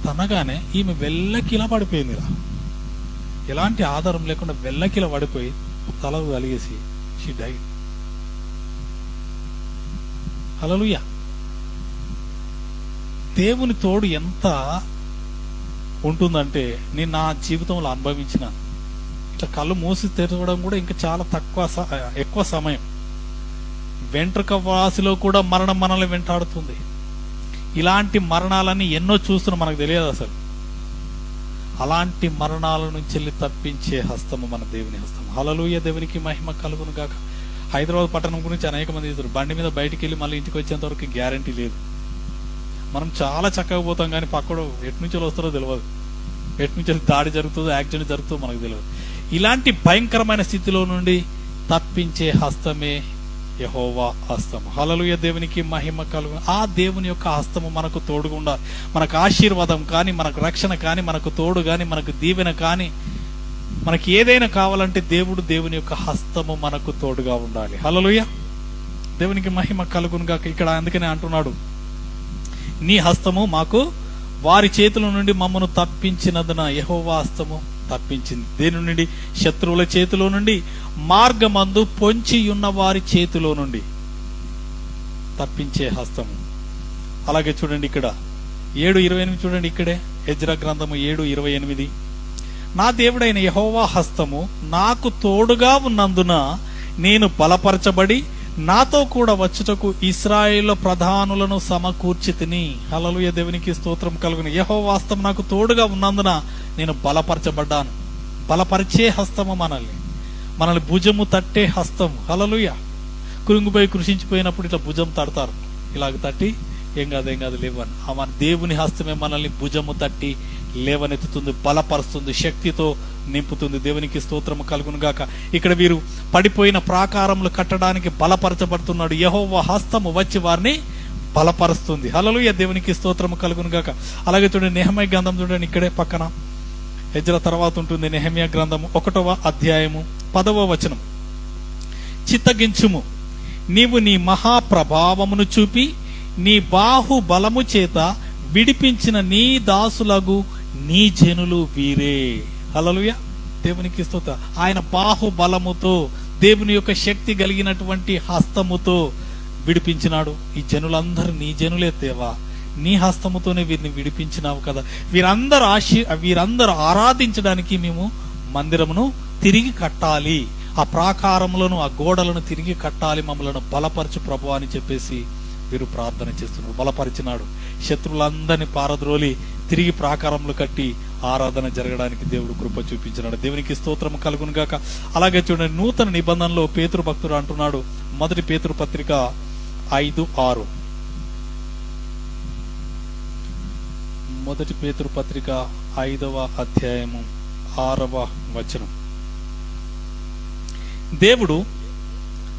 తనగానే ఈమె వెల్లకిలా పడిపోయింది. ఇలా ఎలాంటి ఆధారం లేకుండా వెల్లకిలా పడిపోయి తలకు కలిగేసి షీ డైడ్. హల్లెలూయా. దేవుని తోడు ఎంత ఉంటుందంటే నేను నా జీవితంలో అనుభవించిన. ఇట్లా కళ్ళు మూసి తెరవడం కూడా ఇంకా చాలా ఎక్కువ సమయం. వెంట్రుక వాసిలో కూడా మరణం మనల్ని వెంటాడుతుంది. ఇలాంటి మరణాలన్నీ ఎన్నో చూస్తున్నాం, మనకు తెలియదు అసలు. అలాంటి మరణాల నుంచి వెళ్ళి తప్పించే హస్తము మన దేవుని హస్తము. హల్లెలూయా. దేవునికి మహిమ కలుగును గాక. హైదరాబాద్ పట్టణం గురించి అనేక మంది చెప్తారు. బండి మీద బయటికి వెళ్ళి మళ్ళీ ఇంటికి వచ్చేంత వరకు గ్యారంటీ లేదు. మనం చాలా చక్కగా పోతాం, కానీ పక్కడు ఎటు నుంచి వస్తారో తెలియదు, ఎటు నుంచి దాడి జరుగుతుందో యాక్సిడెంట్ జరుగుతుందో మనకు తెలియదు. ఇలాంటి భయంకరమైన స్థితిలో నుండి తప్పించే హస్తమే యెహోవా హస్తము. హల్లెలూయా. దేవునికి మహిమ కలుగు. ఆ దేవుని యొక్క హస్తము మనకు తోడుగా ఉండాలి. మనకు ఆశీర్వాదం కానీ, మనకు రక్షణ కానీ, మనకు తోడు కానీ, మనకు దీవెన కానీ, మనకి ఏదైనా కావాలంటే దేవుని యొక్క హస్తము మనకు తోడుగా ఉండాలి. హల్లెలూయా. దేవునికి మహిమ కలుగును గాక. ఇక్కడ అందుకనే అంటున్నాడు, నీ హస్తము మాకు వారి చేతుల నుండి మమ్మను తప్పించినందున యెహోవా హస్తము తప్పించింది. దేని నుండి? శత్రువుల చేతిలో నుండి, మార్గమందు పొంచి ఉన్న వారి చేతిలో నుండి తప్పించే హస్తము. అలాగే చూడండి ఇక్కడ 7:28 చూడండి. ఇక్కడే ఎజ్రా గ్రంథము 7:28, నా దేవుడైన యెహోవా హస్తము నాకు తోడుగా ఉన్నందున నేను బలపరచబడి నాతో కూడా వచ్చుటకు ఇశ్రాయేలు ప్రధానులను సమకూర్చితిని. హల్లెలూయా. దేవునికి స్తోత్రం కలుగును. యెహోవా హస్తం నాకు తోడుగా ఉన్నందున నేను బలపరచబడ్డాను. బలపరిచే హస్తము మనల్ని భుజము తట్టే హస్తము. హల్లెలూయా. కృంగిపోయి కృషించిపోయినప్పుడు ఇట్లా భుజం తడతారు, ఇలాగ తట్టి ఏం కాదు లేవని. మన దేవుని హస్తమే మనల్ని భుజము తట్టి లేవనెత్తుతుంది, బలపరుస్తుంది, శక్తితో నింపుతుంది. దేవునికి స్తోత్రము కలుగును గాక. ఇక్కడ వీరు పడిపోయిన ప్రాకారములు కట్టడానికి బలపరచబడుతున్నాడు. యెహోవా హస్తము వచ్చి వారిని బలపరుస్తుంది. హల్లెలూయా. దేవునికి స్తోత్రము కలుగును గాక. అలాగే చూడండి నెహెమీయా గ్రంథం చూడండి, ఇక్కడే పక్కన ఎజ్రా తర్వాత ఉంటుంది. నెహెమీయా గ్రంథము 1వ అధ్యాయము 10వ వచనం. చిత్తగించుము, నీవు నీ మహాప్రభావమును చూపి నీ బాహుబలము చేత విడిపించిన నీ దాసులగు నీ జనులు వీరే. హల్లెలూయా. దేవునికి స్తోత్రం. ఆయన బాహుబలముతో, దేవుని యొక్క శక్తి కలిగినటువంటి హస్తముతో విడిపించినాడు. ఈ జనులందరూ నీ జనులే దేవా, నీ హస్తముతోనే వీరిని విడిపించినావు కదా. వీరందరూ ఆరాధించడానికి మేము మందిరమును తిరిగి కట్టాలి, ఆ ప్రాకారములను, ఆ గోడలను తిరిగి కట్టాలి, మమ్మలను బలపరచు ప్రభువా అని చెప్పేసి వీరు ప్రార్థన చేస్తున్నారు. బలపరిచినాడు. శత్రువులందరినీ పారద్రోలి తిరిగి ప్రాకారములు కట్టి ఆరాధన జరగడానికి దేవుడు కృప చూపించినాడు. దేవునికి స్తోత్రం కలుగును గాక. అలాగే చూడండి, నూతన నిబంధనలో పేతురు భక్తుడు అంటున్నాడు, 1 పేతురు పత్రిక 5:6. 1 పేతురు పత్రిక 5వ అధ్యాయము 6వ వచనం. దేవుడు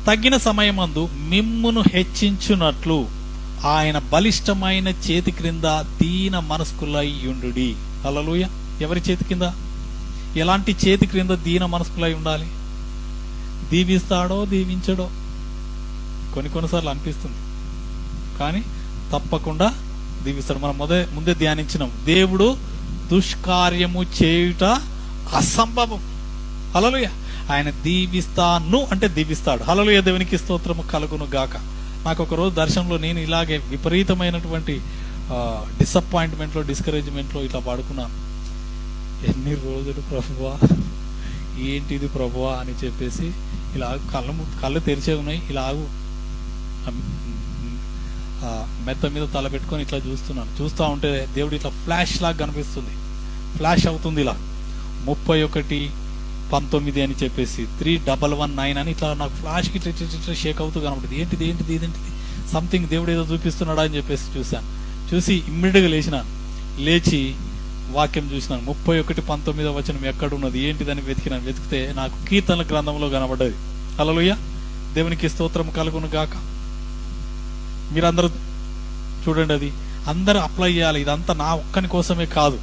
తగిన సమయమందు మిమ్మును హెచ్చించునట్లు ఆయన బలిష్టమైన చేతి క్రింద దీన మనస్కులై యుండుడి. హల్లెలూయా. ఎవరి చేతి కింద? ఎలాంటి చేతి క్రింద దీన మనస్కులై ఉండాలి? దీవిస్తాడో దీవించడో కొన్నిసార్లు అనిపిస్తుంది, కానీ తప్పకుండా దీవిస్తాడు. మనం ముందే ధ్యానించినాం, దేవుడు దుష్కార్యము చేయుట అసంభవం. హల్లెలూయా. ఆయన దీవిస్తాను అంటే దీవిస్తాడు. హల్లెలూయా. దేవునికి స్తోత్రము కలుగును గాక. నాకు ఒక రోజు దర్శనంలో నేను ఇలాగే విపరీతమైనటువంటి డిసప్పాయింట్మెంట్లో, డిస్కరేజ్మెంట్లో ఇట్లా పడుకున్నాను. ఎన్ని రోజులు ప్రభువా, ఏంటిది ప్రభువా అని చెప్పేసి ఇలా కళ్ళు తెరిచే ఉన్నాయి. ఇలాగూ మెత్త మీద తల పెట్టుకొని ఇట్లా చూస్తున్నాను. చూస్తూ ఉంటే దేవుడు ఇట్లా ఫ్లాష్ లాగా కనిపిస్తుంది, ఫ్లాష్ అవుతుంది. ఇలా 31:19 అని చెప్పేసి 3119 అని ఇట్లా నాకు ఫ్లాష్కి ఇట్లా షేక్ అవుతూ కనబడుతుంది. ఏంటిది సంథింగ్ దేవుడు ఏదో చూపిస్తున్నాడా అని చెప్పేసి చూసి ఇమ్మీడియట్గా లేచి వాక్యం చూసినాను. 31:19 వచనం ఎక్కడున్నది ఏంటిదని వెతికితే నాకు కీర్తనల గ్రంథంలో కనబడ్డది. హల్లెలూయా, దేవునికి స్తోత్రం కలుగును గాక. మీరందరూ చూడండి, అది అందరూ అప్లై చేయాలి. ఇదంతా నా ఒక్కని కోసమే కాదు,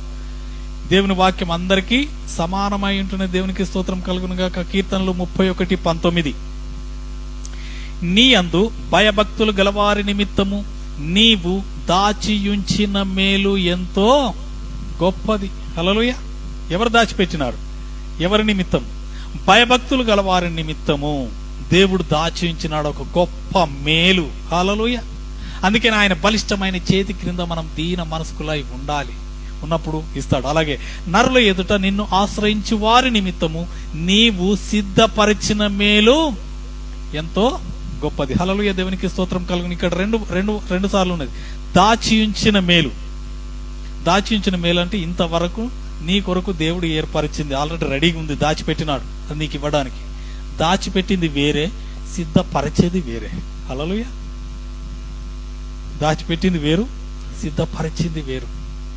దేవుని వాక్యం అందరికీ సమానమై ఉంటున్న దేవునికి స్తోత్రం కలుగును గాక. కీర్తనలు 31:19, నీ యందు భయభక్తులు గలవారి నిమిత్తము నీవు దాచియుంచిన మేలు ఎంతో గొప్పది. హల్లెలూయా, ఎవరు దాచిపెట్టినారు? ఎవరి నిమిత్తం? భయభక్తులు గలవారి నిమిత్తము దేవుడు దాచియుంచినాడు ఒక గొప్ప మేలు. హల్లెలూయా, అందుకని ఆయన బలిష్టమైన చేతి క్రింద మనం దీన మనస్కులై ఉండాలి. ఉన్నప్పుడు ఇస్తాడు. అలాగే నరుల ఎదుట నిన్ను ఆశ్రయించి వారి నిమిత్తము నీవు సిద్ధపరిచిన మేలు ఎంతో గొప్పది. హల్లెలూయా, దేవునికి స్తోత్రం కలుగును. ఇక్కడ రెండు సార్లు ఉన్నది దాచియుంచిన మేలు. దాచియుంచిన మేలు అంటే ఇంతవరకు నీ కొరకు దేవుడు ఏర్పరిచింది, ఆల్రెడీ రెడీగా ఉంది, దాచిపెట్టినాడు అది నీకు ఇవ్వడానికి. దాచిపెట్టింది వేరే, సిద్ధపరిచేది వేరే. హల్లెలూయా, దాచిపెట్టింది వేరు, సిద్ధపరిచింది వేరు.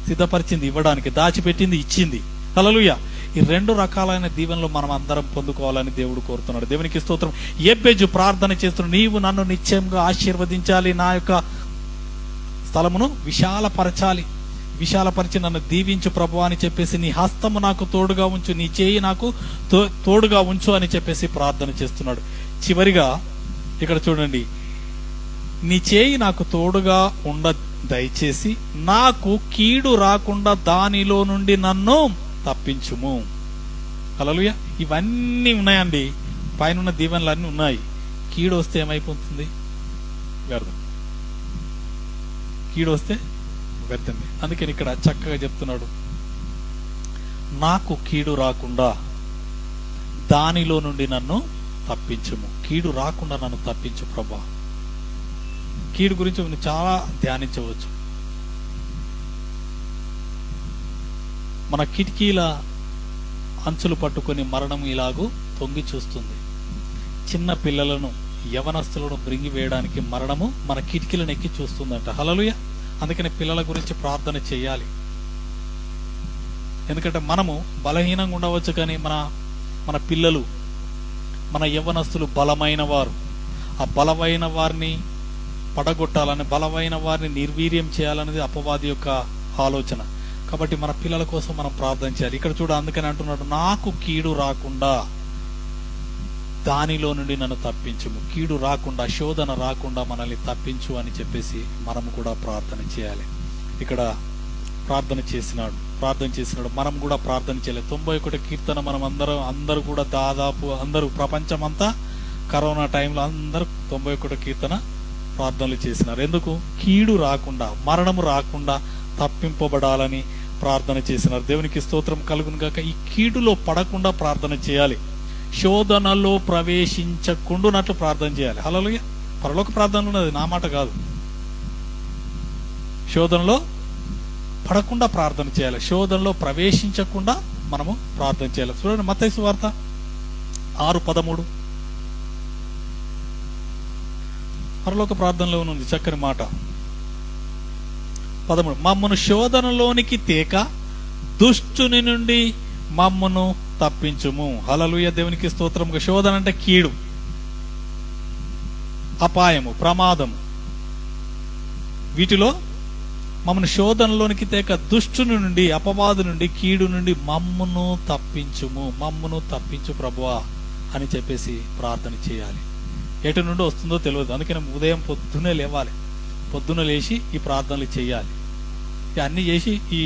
సిద్ధపరిచింది ఇవ్వడానికి, దాచిపెట్టింది ఇచ్చింది. హల్లెలూయా, ఈ రెండు రకాలైన దీవెనలు మనం అందరం పొందుకోవాలని దేవుడు కోరుతున్నాడు. దేవునికి స్తోత్రం. ఎబ్బేజు ప్రార్థన చేస్తున్నాడు, నీవు నన్ను నిశ్చయంగా ఆశీర్వదించాలి, నా యొక్క స్థలమును విశాలపరిచి నన్ను దీవించు ప్రభువా అని చెప్పేసి, నీ హస్తము నాకు తోడుగా ఉంచు, నీ చేయి నాకు తోడుగా ఉంచు అని చెప్పేసి ప్రార్థన చేస్తున్నాడు. చివరిగా ఇక్కడ చూడండి, నీ చేయి నాకు తోడుగా ఉండ దయచేసి నాకు కీడు రాకుండా దానిలో నుండి నన్ను తప్పించుము. హల్లెలూయా, ఇవన్నీ ఉన్నాయండి, పైన దీవెనలు అన్నీ ఉన్నాయి. కీడు వస్తే ఏమైపోతుంది? వ్యర్థం. కీడు వస్తే వ్యర్థమే. అందుకని ఇక్కడ చక్కగా చెప్తున్నాడు, నాకు కీడు రాకుండా దానిలో నుండి నన్ను తప్పించుము. కీడు రాకుండా నన్ను తప్పించు ప్రభా. కీడు గురించి చాలా ధ్యానించవచ్చు. మన కిటికీల అంచులు పట్టుకొని మరణం ఇలాగూ తొంగి చూస్తుంది. చిన్న పిల్లలను, యవనస్తులను బ్రింగి వేయడానికి మరణము మన కిటికీలను ఎక్కి చూస్తుందంట. హల్లెలూయా, అందుకని పిల్లల గురించి ప్రార్థన చేయాలి. ఎందుకంటే మనము బలహీనంగా ఉండవచ్చు, కానీ మన పిల్లలు, మన యవ్వనస్తులు బలమైన వారు. ఆ బలమైన వారిని పడగొట్టాలని, బలమైన వారిని నిర్వీర్యం చేయాలనేది అపవాది యొక్క ఆలోచన. కాబట్టి మన పిల్లల కోసం మనం ప్రార్థన చేయాలి. ఇక్కడ చూడ, అందుకని అంటున్నాడు, నాకు కీడు రాకుండా దానిలో నుండి నన్ను తప్పించుము. కీడు రాకుండా, శోధన రాకుండా మనల్ని తప్పించు అని చెప్పేసి మనము కూడా ప్రార్థన చేయాలి. ఇక్కడ ప్రార్థన చేసినాడు, మనం కూడా ప్రార్థన చేయాలి. 91 కీర్తన మనం అందరూ కూడా దాదాపు అందరూ ప్రపంచమంతా కరోనా టైంలో అందరూ 91 కీర్తన ప్రార్థనలు చేసినారు. ఎందుకు? కీడు రాకుండా, మరణము రాకుండా తప్పింపబడాలని ప్రార్థన చేసినారు. దేవునికి స్తోత్రం కలుగును గాక. ఈ కీడులో పడకుండా ప్రార్థన చేయాలి. శోధనలో ప్రవేశించకుండానట్లు ప్రార్థన చేయాలి. హల్లెలూయా, పరలోక ప్రార్థన ఉన్నది, నా మాట కాదు. శోధనలో పడకుండా ప్రార్థన చేయాలి, శోధనలో ప్రవేశించకుండా మనము ప్రార్థన చేయాలి. చూడండి, మత్తయి సువార్త 6:13 పరలోక ప్రార్థనలో ఉంది చక్కని మాట. 13, మమ్మను శోధనలోనికి తేక దుష్టుని నుండి మమ్మను తప్పించుము. హల్లెలూయా, దేవునికి స్తోత్రం. శోధన అంటే కీడు, అపాయము, ప్రమాదము. వీటిలో మమ్మను శోధనలోనికి తేక దుష్టుని నుండి, అపవాదు నుండి, కీడు నుండి మమ్మను తప్పించుము. మమ్మను తప్పించు ప్రభువా అని చెప్పేసి ప్రార్థన చేయాలి. ఎటు నుండి వస్తుందో తెలియదు, అందుకని ఉదయం పొద్దునే లేవాలి, పొద్దున లేచి ఈ ప్రార్థనలు చేయాలి. అన్ని చేసి ఈ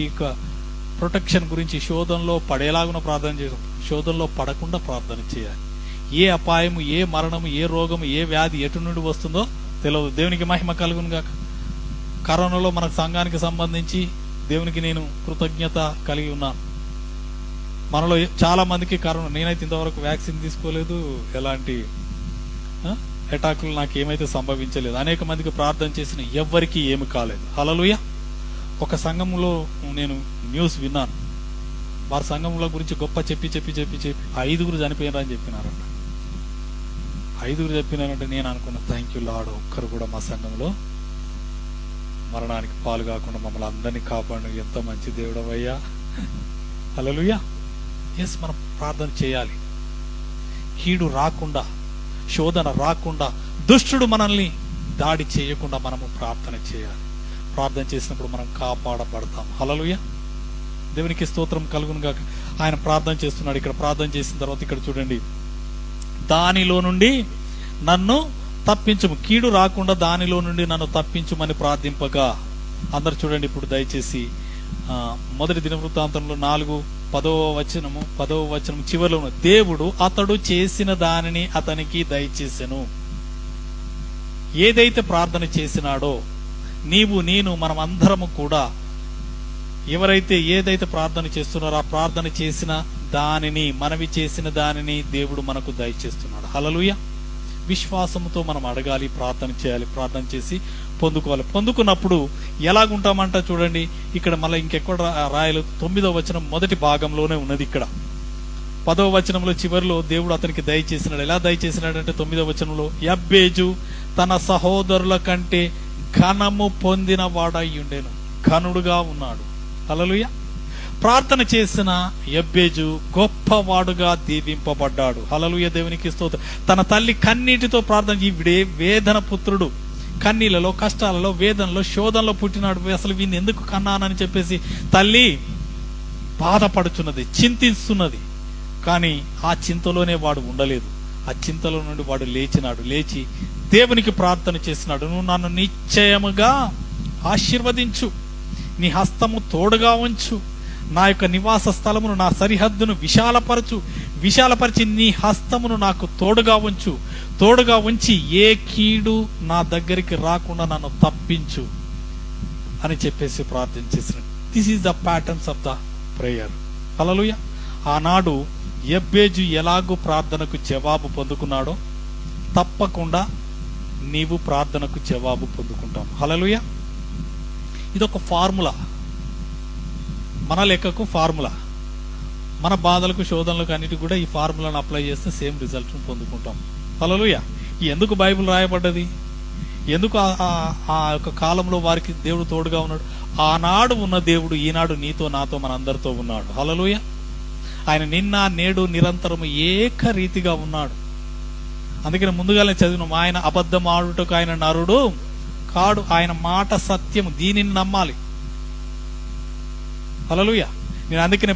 ప్రొటెక్షన్ గురించి, శోధనలో పడేలాగున ప్రార్థన చేయాలి, శోధనలో పడకుండా ప్రార్థన చేయాలి. ఏ అపాయము, ఏ మరణము, ఏ రోగము, ఏ వ్యాధి ఎటు నుండి వస్తుందో తెలియదు. దేవునికి మహిమ కలుగును గాక. కరోనాలో మన సంఘానికి సంబంధించి దేవునికి నేను కృతజ్ఞత కలిగి ఉన్నాను. మనలో చాలా మందికి కరోనా, నేనైతే ఇంతవరకు వ్యాక్సిన్ తీసుకోలేదు, ఎలాంటి అటాకులు నాకు ఏమైతే సంభవించలేదు. అనేక మందికి ప్రార్థన చేసిన ఎవ్వరికి ఏమి కాలేదు. హల్లెలూయా. ఒక సంఘంలో నేను న్యూస్ విన్నాను, వారి సంఘంలో గురించి గొప్ప చెప్పి 5 చనిపోయినారని చెప్పినారంట. 5 చెప్పినారంటే నేను అనుకున్న, థ్యాంక్ యూ లార్డ్, ఒక్కరు కూడా మా సంఘంలో మరణానికి పాలు కాకుండా మమ్మల్ని అందరినీ కాపాడు, ఎంత మంచి దేవుడవయ్యా. హల్లెలూయా. ఎస్, మనం ప్రార్థన చేయాలి. కీడు రాకుండా, శోధన రాకుండా, దుష్టుడు మనల్ని దాడి చేయకుండా మనము ప్రార్థన చేయాలి. ప్రార్థన చేసినప్పుడు మనం కాపాడబడతాం. హల్లెలూయా, దేవునికి స్తోత్రం కలుగును గాక. ఆయన ప్రార్థన చేస్తున్నాడు. ఇక్కడ ప్రార్థన చేసిన తర్వాత ఇక్కడ చూడండి, దానిలో నుండి నన్ను తప్పించుము, కీడు రాకుండా దానిలో నుండి నన్ను తప్పించుమని ప్రార్థింపగా. అందరు చూడండి ఇప్పుడు దయచేసి మొదటి దినవృత్తాంతంలో 4:10 వచనం చివరిలో ఉన్న, దేవుడు అతడు చేసిన దానిని అతనికి దయచేసెను. ఏదైతే ప్రార్థన చేసినాడో నీవు నేను మనం అందరము కూడా, ఎవరైతే ఏదైతే ప్రార్థన చేస్తున్నారో ఆ ప్రార్థన చేసిన దానిని, మనవి చేసిన దానిని దేవుడు మనకు దయచేస్తున్నాడు. హల్లెలూయా. విశ్వాసంతో మనం అడగాలి, ప్రార్థన చేయాలి, ప్రార్థన చేసి పొందుకోవాలి. పొందుకున్నప్పుడు ఎలాగుంటామంట చూడండి, ఇక్కడ మళ్ళీ ఇంకెక్కడ రాయలు 9వ వచనం మొదటి భాగంలోనే ఉన్నది. ఇక్కడ 10వ వచనంలో చివరిలో దేవుడు అతనికి దయచేసినాడు. ఎలా దయచేసినాడంటే 9వ వచనంలో, యబ్బేజు తన సహోదరుల కంటే ఘనము పొందిన వాడయ్యుండెను, ఘనుడుగా ఉన్నాడు. హల్లెలూయా. ప్రార్థన చేసిన యబ్బేజు గొప్పవాడుగా దీవింపబడ్డాడు. హల్లెలూయా, దేవునికి స్తోత్రం. తన తల్లి కన్నీటితో ప్రార్థన, ఈవిడే వేదన పుత్రుడు, కన్నీళ్లలో, కష్టాలలో, వేదనలో, శోధనలో పుట్టినాడు, అసలు వీడిని ఎందుకు కన్నానని చెప్పేసి తల్లి బాధపడుచున్నది, చింతిస్తున్నది. కానీ ఆ చింతలోనే వాడు ఉండలేదు. ఆ చింతలో నుండి వాడు లేచినాడు. లేచి దేవునికి ప్రార్థన చేసినాడు, నువ్వు నన్ను నిశ్చయముగా ఆశీర్వదించు, నీ హస్తము తోడుగా ఉంచు, నా యొక్క నివాస స్థలమును, నా సరిహద్దును విశాలపరిచి నీ హస్తమును నాకు తోడుగా ఉంచు, తోడుగా ఉంచి ఏ కీడు నా దగ్గరికి రాకుండా నన్ను తప్పించు అని చెప్పేసి ప్రార్థన చేసినాడు. This is the patterns of the prayer. Hallelujah. ఆనాడు యబ్బేజు ఎలాగూ ప్రార్థనకు జవాబు పొందుకున్నాడో తప్పకుండా నీవు ప్రార్థనకు జవాబు పొందుకుంటావు. హల్లెలూయా. ఇదొక ఫార్ములా, మన లెక్కకు ఫార్ములా. మన బాధలకు, శోధనలకు అన్నిటి కూడా ఈ ఫార్ములాను అప్లై చేస్తే సేమ్ రిజల్ట్ పొందుకుంటాం. హల్లెలూయా. ఎందుకు బైబిల్ రాయబడ్డది? ఎందుకు ఆ యొక్క కాలంలో వారికి దేవుడు తోడుగా ఉన్నాడు? ఆనాడు ఉన్న దేవుడు ఈనాడు నీతో, నాతో, మనందరితో ఉన్నాడు. హల్లెలూయా. ఆయన నిన్న, నేడు, నిరంతరము ఏకరీతిగా ఉన్నాడు. అందుకని ముందుగానే చదివిన, ఆయన అబద్ధం ఆడుటకు ఆయన నరుడు కాడు, ఆయన మాట సత్యము, దీనిని నమ్మాలి. హల్లెలూయా. నేను అందుకనే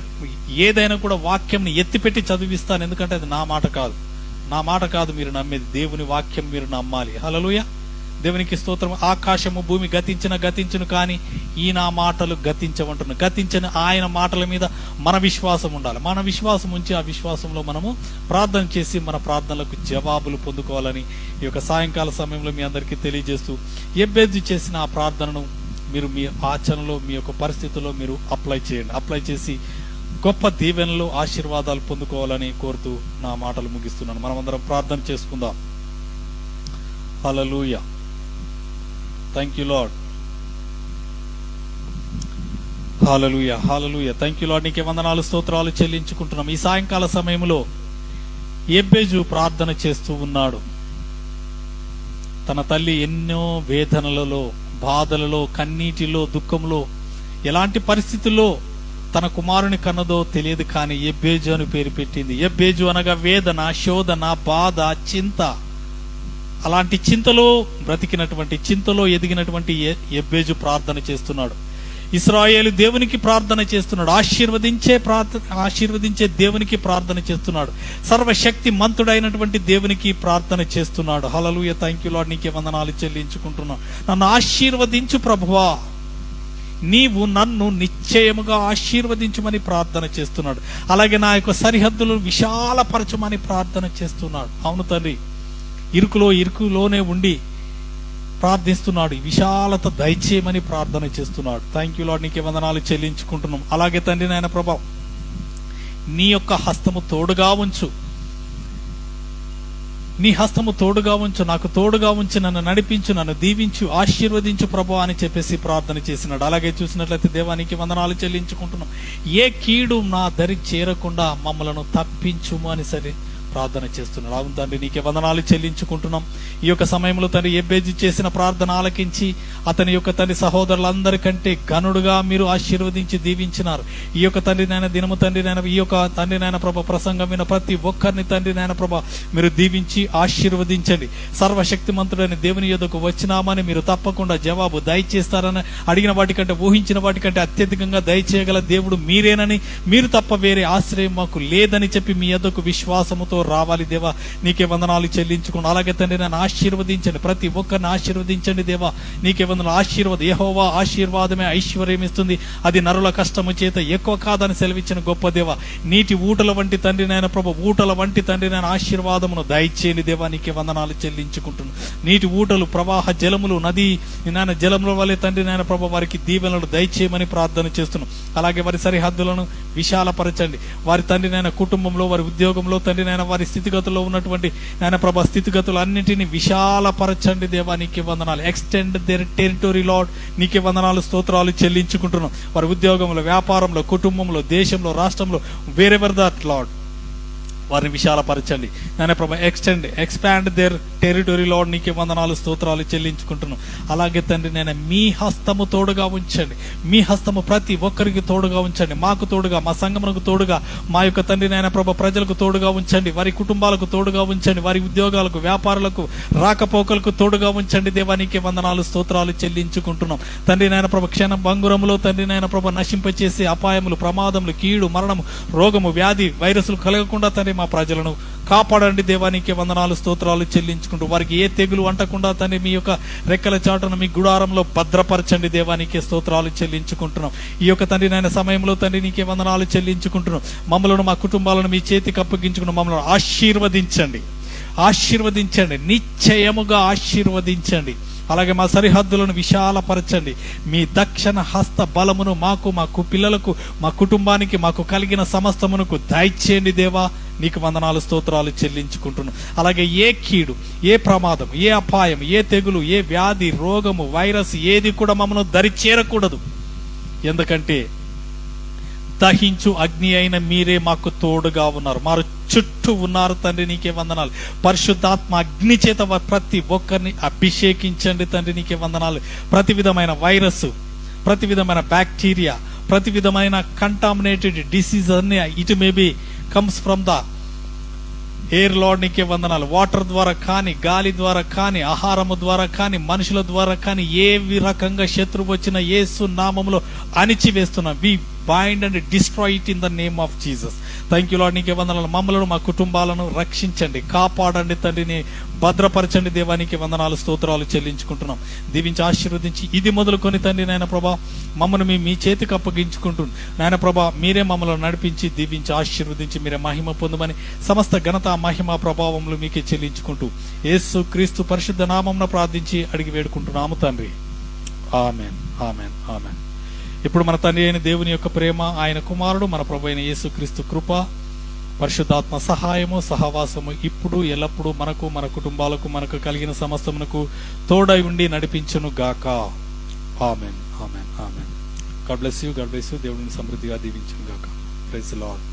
ఏదైనా కూడా వాక్యంని ఎత్తిపెట్టి చదివిస్తాను, ఎందుకంటే అది నా మాట కాదు మీరు నమ్మేది, దేవుని వాక్యం మీరు నమ్మాలి. హల్లెలూయా, దేవునికి స్తోత్రం. ఆకాశము భూమి గతించును కానీ ఈ నా మాటలు గతించమంటున్నాను. గతించిన ఆయన మాటల మీద మన విశ్వాసం ఉండాలి. మన విశ్వాసం ఉంచి ఆ విశ్వాసంలో మనము ప్రార్థన చేసి మన ప్రార్థనలకు జవాబులు పొందుకోవాలని ఈ యొక్క సాయంకాల సమయంలో మీ అందరికీ తెలియజేస్తూ, యబ్బేజు చేసిన ఆ ప్రార్థనను మీరు మీ ఆచరణలో, మీ యొక్క పరిస్థితుల్లో మీరు అప్లై చేయండి. అప్లై చేసి గొప్ప దీవెనలు, ఆశీర్వాదాలు పొందుకోవాలని కోరుతూ నా మాటలు ముగిస్తున్నాను. మనం అందరం ప్రార్థన చేసుకుందాం. Hallelujah. Thank you Lord. Hallelujah, hallelujah. Thank you Lord. నీకే వందనాలు, స్తోత్రాలు చెల్లించుకుంటున్నాం. ఈ సాయంకాల సమయంలో యబ్బేజు ప్రార్థన చేస్తూ ఉన్నాడు. తన తల్లి ఎన్నో వేదనలలో, బాధలలో, కన్నీటిలో, దుఃఖంలో, ఎలాంటి పరిస్థితుల్లో తన కుమారుని కన్నదో తెలియదు, కానీ యబ్బేజు అని పేరు పెట్టింది. యబ్బేజు అనగా వేదన, శోధన, బాధ, చింత. అలాంటి చింతలో బ్రతికినటువంటి, చింతలో ఎదిగినటువంటి యబ్బేజు ప్రార్థన చేస్తున్నాడు. ఇశ్రాయేలు దేవునికి ప్రార్థన చేస్తున్నాడు. ఆశీర్వదించే దేవునికి ప్రార్థన చేస్తున్నాడు. సర్వశక్తి మంతుడైనటువంటి దేవునికి ప్రార్థన చేస్తున్నాడు. హల్లెలూయా. Thank you Lord. నీకే వందనాలు చెల్లించుకుంటున్నాను. నన్ను ఆశీర్వదించు ప్రభువా, నీవు నన్ను నిశ్చయముగా ఆశీర్వదించుమని ప్రార్థన చేస్తున్నాడు. అలాగే నా యొక్క సరిహద్దులు విశాలపరచమని ప్రార్థన చేస్తున్నాడు. అవును తండ్రి, ఇరుకులోనే ఉండి ప్రార్థిస్తున్నాడు. విశాలత దయచేయమని ప్రార్థన చేస్తున్నాడు. Thank you Lord. నీకే వందనాలు చెల్లించుకుంటున్నాం. అలాగే తండ్రి నాయన ప్రభా, నీ యొక్క హస్తము తోడుగా ఉంచు, నీ హస్తము తోడుగా ఉంచు, నాకు తోడుగా ఉంచి నన్ను నడిపించు, నన్ను దీవించు, ఆశీర్వదించు ప్రభు అని చెప్పేసి ప్రార్థన చేసినాడు. అలాగే చూసినట్లయితే దేవానికి వందనాలు చెల్లించుకుంటున్నాం. ఏ కీడు నా దరి చేరకుండా మమ్మలను తప్పించుము అని సరే ప్రార్థన చేస్తున్నాడు. అవును తండ్రి, నీకే వందనాలు చెల్లించుకుంటున్నాం. ఈ యొక్క సమయంలో తండ్రి ఎబ్బేజు చేసిన ప్రార్థన ఆలకించి అతని యొక్క తండ్రి సహోదరులందరికంటే ఘనుడుగా మీరు ఆశీర్వదించి దీవించినారు. ఈ యొక్క తండ్రి నాయన దినము తండ్రి నాయన ఈ యొక్క తండ్రి నాయన ప్రభ ప్రసంగం విన ప్రతి ఒక్కరిని తండ్రి నాయన ప్రభ మీరు దీవించి ఆశీర్వదించండి. సర్వశక్తిమంతుడైన దేవుని యొద్దకు వచ్చినామని మీరు తప్పకుండా జవాబు దయచేస్తారని, అడిగిన వాటికంటే ఊహించిన వాటికంటే అత్యధికంగా దయచేయగల దేవుడు మీరేనని, మీరు తప్ప వేరే ఆశ్రయం మాకు లేదని చెప్పి మీ యొద్దకు విశ్వాసముతో రావాలి దేవా. నీకే వందనాలు చెల్లించుకుని అలాగే తండ్రి నన్ను ఆశీర్వదించండి, ప్రతి ఒక్కరిని ఆశీర్వదించండి దేవా. నీకే వందనాలు. ఆశీర్వాద యెహోవా ఆశీర్వాదమే ఐశ్వర్యం ఇస్తుంది, అది నరుల కష్టము చేత ఎక్కువ కాదని సెలవిచ్చిన గొప్ప దేవా. నీటి ఊటల వంటి తండ్రి నాయన ప్రభు, ఊటల వంటి తండ్రి నాయన ఆశీర్వాదమును దయచేయండి దేవా. నీకే వందనాలు చెల్లించుకుంటున్నాను. నీటి ఊటలు, ప్రవాహ జలములు, నది నాయన జలముల వల్లే తండ్రి నాయన ప్రభు వారికి దీవెనలు దయచేయమని ప్రార్థన చేస్తున్నాం. అలాగే వారి సరిహద్దులను విశాలపరచండి. వారి తండ్రి నాయన కుటుంబంలో, వారి ఉద్యోగంలో తండ్రి నాయన వారి స్థితిగతుల్లో ఉన్నటువంటి నాయన ప్రభా స్థితిగతులు అన్నింటినీ విశాలపరచండి దేవా. నీకే వందనాలు. Extend there territory lord. నీకే వందనాలు, స్తోత్రాలు చెల్లించుకుంటున్నాం. వారి ఉద్యోగంలో, వ్యాపారంలో, కుటుంబంలో, దేశంలో, రాష్ట్రంలో, వేరెవర్ దట్ లార్డ్ వారిని విశాలపరచండి నాయన ప్రభా. Expand their territory lord. నీకే వందనాలు, స్తోత్రాలు చెల్లించుకుంటున్నాం. అలాగే తండ్రి నేను మీ హస్తము తోడుగా ఉంచండి. మీ హస్తము ప్రతి ఒక్కరికి తోడుగా ఉంచండి. మాకు తోడుగా, మా సంఘమునకు తోడుగా, మా యొక్క తండ్రి నాయన ప్రభా ప్రజలకు తోడుగా ఉంచండి. వారి కుటుంబాలకు తోడుగా ఉంచండి. వారి ఉద్యోగాలకు, వ్యాపారులకు, రాకపోకలకు తోడుగా ఉంచండి దేవా. నీకే వందనాలు, స్తోత్రాలు చెల్లించుకుంటున్నాం. తండ్రి నాయన ప్రభా క్షణ భంగురములో తండ్రి నాయన ప్రభా నశింపచేసే అపాయములు, ప్రమాదములు, కీడు, మరణము, రోగము, వ్యాధి, వైరస్లు కలగకుండా తండ్రి మా ప్రజలను కాపాడండి దేవా. నీకే వందనాలు, స్తోత్రాలు చెల్లించుకుంటూ వారికి ఏ తెగులు అంటకుండా తండ్రి మీ యొక్క రెక్కల చాటును మీ గుడారంలో భద్రపరచండి దేవా. నీకే స్తోత్రాలు చెల్లించుకుంటున్నాం. ఈ యొక్క తండ్రి నాయన సమయంలో తండ్రి నీకే వందనాలు చెల్లించుకుంటున్నాం. మమ్మలను, మా కుటుంబాలను మీ చేతికి అప్పగించుకుని మమ్మల్ని ఆశీర్వదించండి. నిశ్చయముగా ఆశీర్వదించండి. అలాగే మా సరిహద్దులను విశాలపరచండి. మీ దక్షిణ హస్త బలమును మాకు, మాకు పిల్లలకు, మా కుటుంబానికి, మాకు కలిగిన సమస్తమునకు దయచేయండి దేవా. నీకు వందనాలు, స్తోత్రాలు చెల్లించుకుంటున్నాం. అలాగే ఏ కీడు, ఏ ప్రమాదం, ఏ అపాయం, ఏ తెగులు, ఏ వ్యాధి, రోగము, వైరస్ ఏది కూడా మమ్మల్ని దరి చేరకూడదు. ఎందుకంటే దహించు అగ్ని అయిన మీరే మాకు తోడుగా ఉన్నారు, మారు చుట్టూ ఉన్నారు తండ్రి. నీకే వందనాలు. పరిశుద్ధాత్మ అగ్ని చేత ప్రతి ఒక్కరిని అభిషేకించండి తండ్రి. నీకే వందనాలు. ప్రతి విధమైన వైరస్, ప్రతి విధమైన బ్యాక్టీరియా, ప్రతి విధమైన కంటామినేటెడ్ డిసీజ్ అన్ని it may be comes from the air lord. నీకే వందనాలు. వాటర్ ద్వారా కానీ, గాలి ద్వారా కానీ, ఆహారము ద్వారా కానీ, మనుషుల ద్వారా కానీ ఏ రకంగా శత్రువు వచ్చిన యేసు నామములో అణిచివేస్తున్నాం. We bind and destroy it in the name of Jesus. Thank you Lord. నీకే వందనాలు. మమ్మలను, మా కుటుంబాలను రక్షించండి, కాపాడండి తండ్రిని, భద్రపరచండి దేవా. నీకే వందనాలు, స్తోత్రాలు చెల్లించుకుంటున్నాం. దీవించి ఆశీర్వదించి ఇది మొదలుకొని తండ్రి నాయన ప్రభా మమ్మల్ని మీ చేతికి అప్పగించుకుంటూ నాయన ప్రభా మీరే మమ్మల్ని నడిపించి, దీవించి ఆశీర్వదించి మీరే మహిమ పొందమని సమస్త ఘనత, మహిమ, ప్రభావములు మీకే చెల్లించుకుంటూ యేసు క్రీస్తు పరిశుద్ధ నామమున ప్రార్థించి అడిగి వేడుకుంటున్నాము తండ్రి. Amen, amen, amen. ఇప్పుడు మన తండ్రి అయిన దేవుని యొక్క ప్రేమ, ఆయన కుమారుడు మన ప్రభు అయిన యేసుక్రీస్తు కృప, పరిశుద్ధాత్మ సహాయము, సహవాసము ఇప్పుడు ఎల్లప్పుడూ మనకు, మన కుటుంబాలకు, మనకు కలిగిన సమస్తమునకు తోడై ఉండి నడిపించును గాక. Amen, amen, amen. God bless you. దేవుడిని సమృద్ధిగా దీవించును గాక. Praise the lord.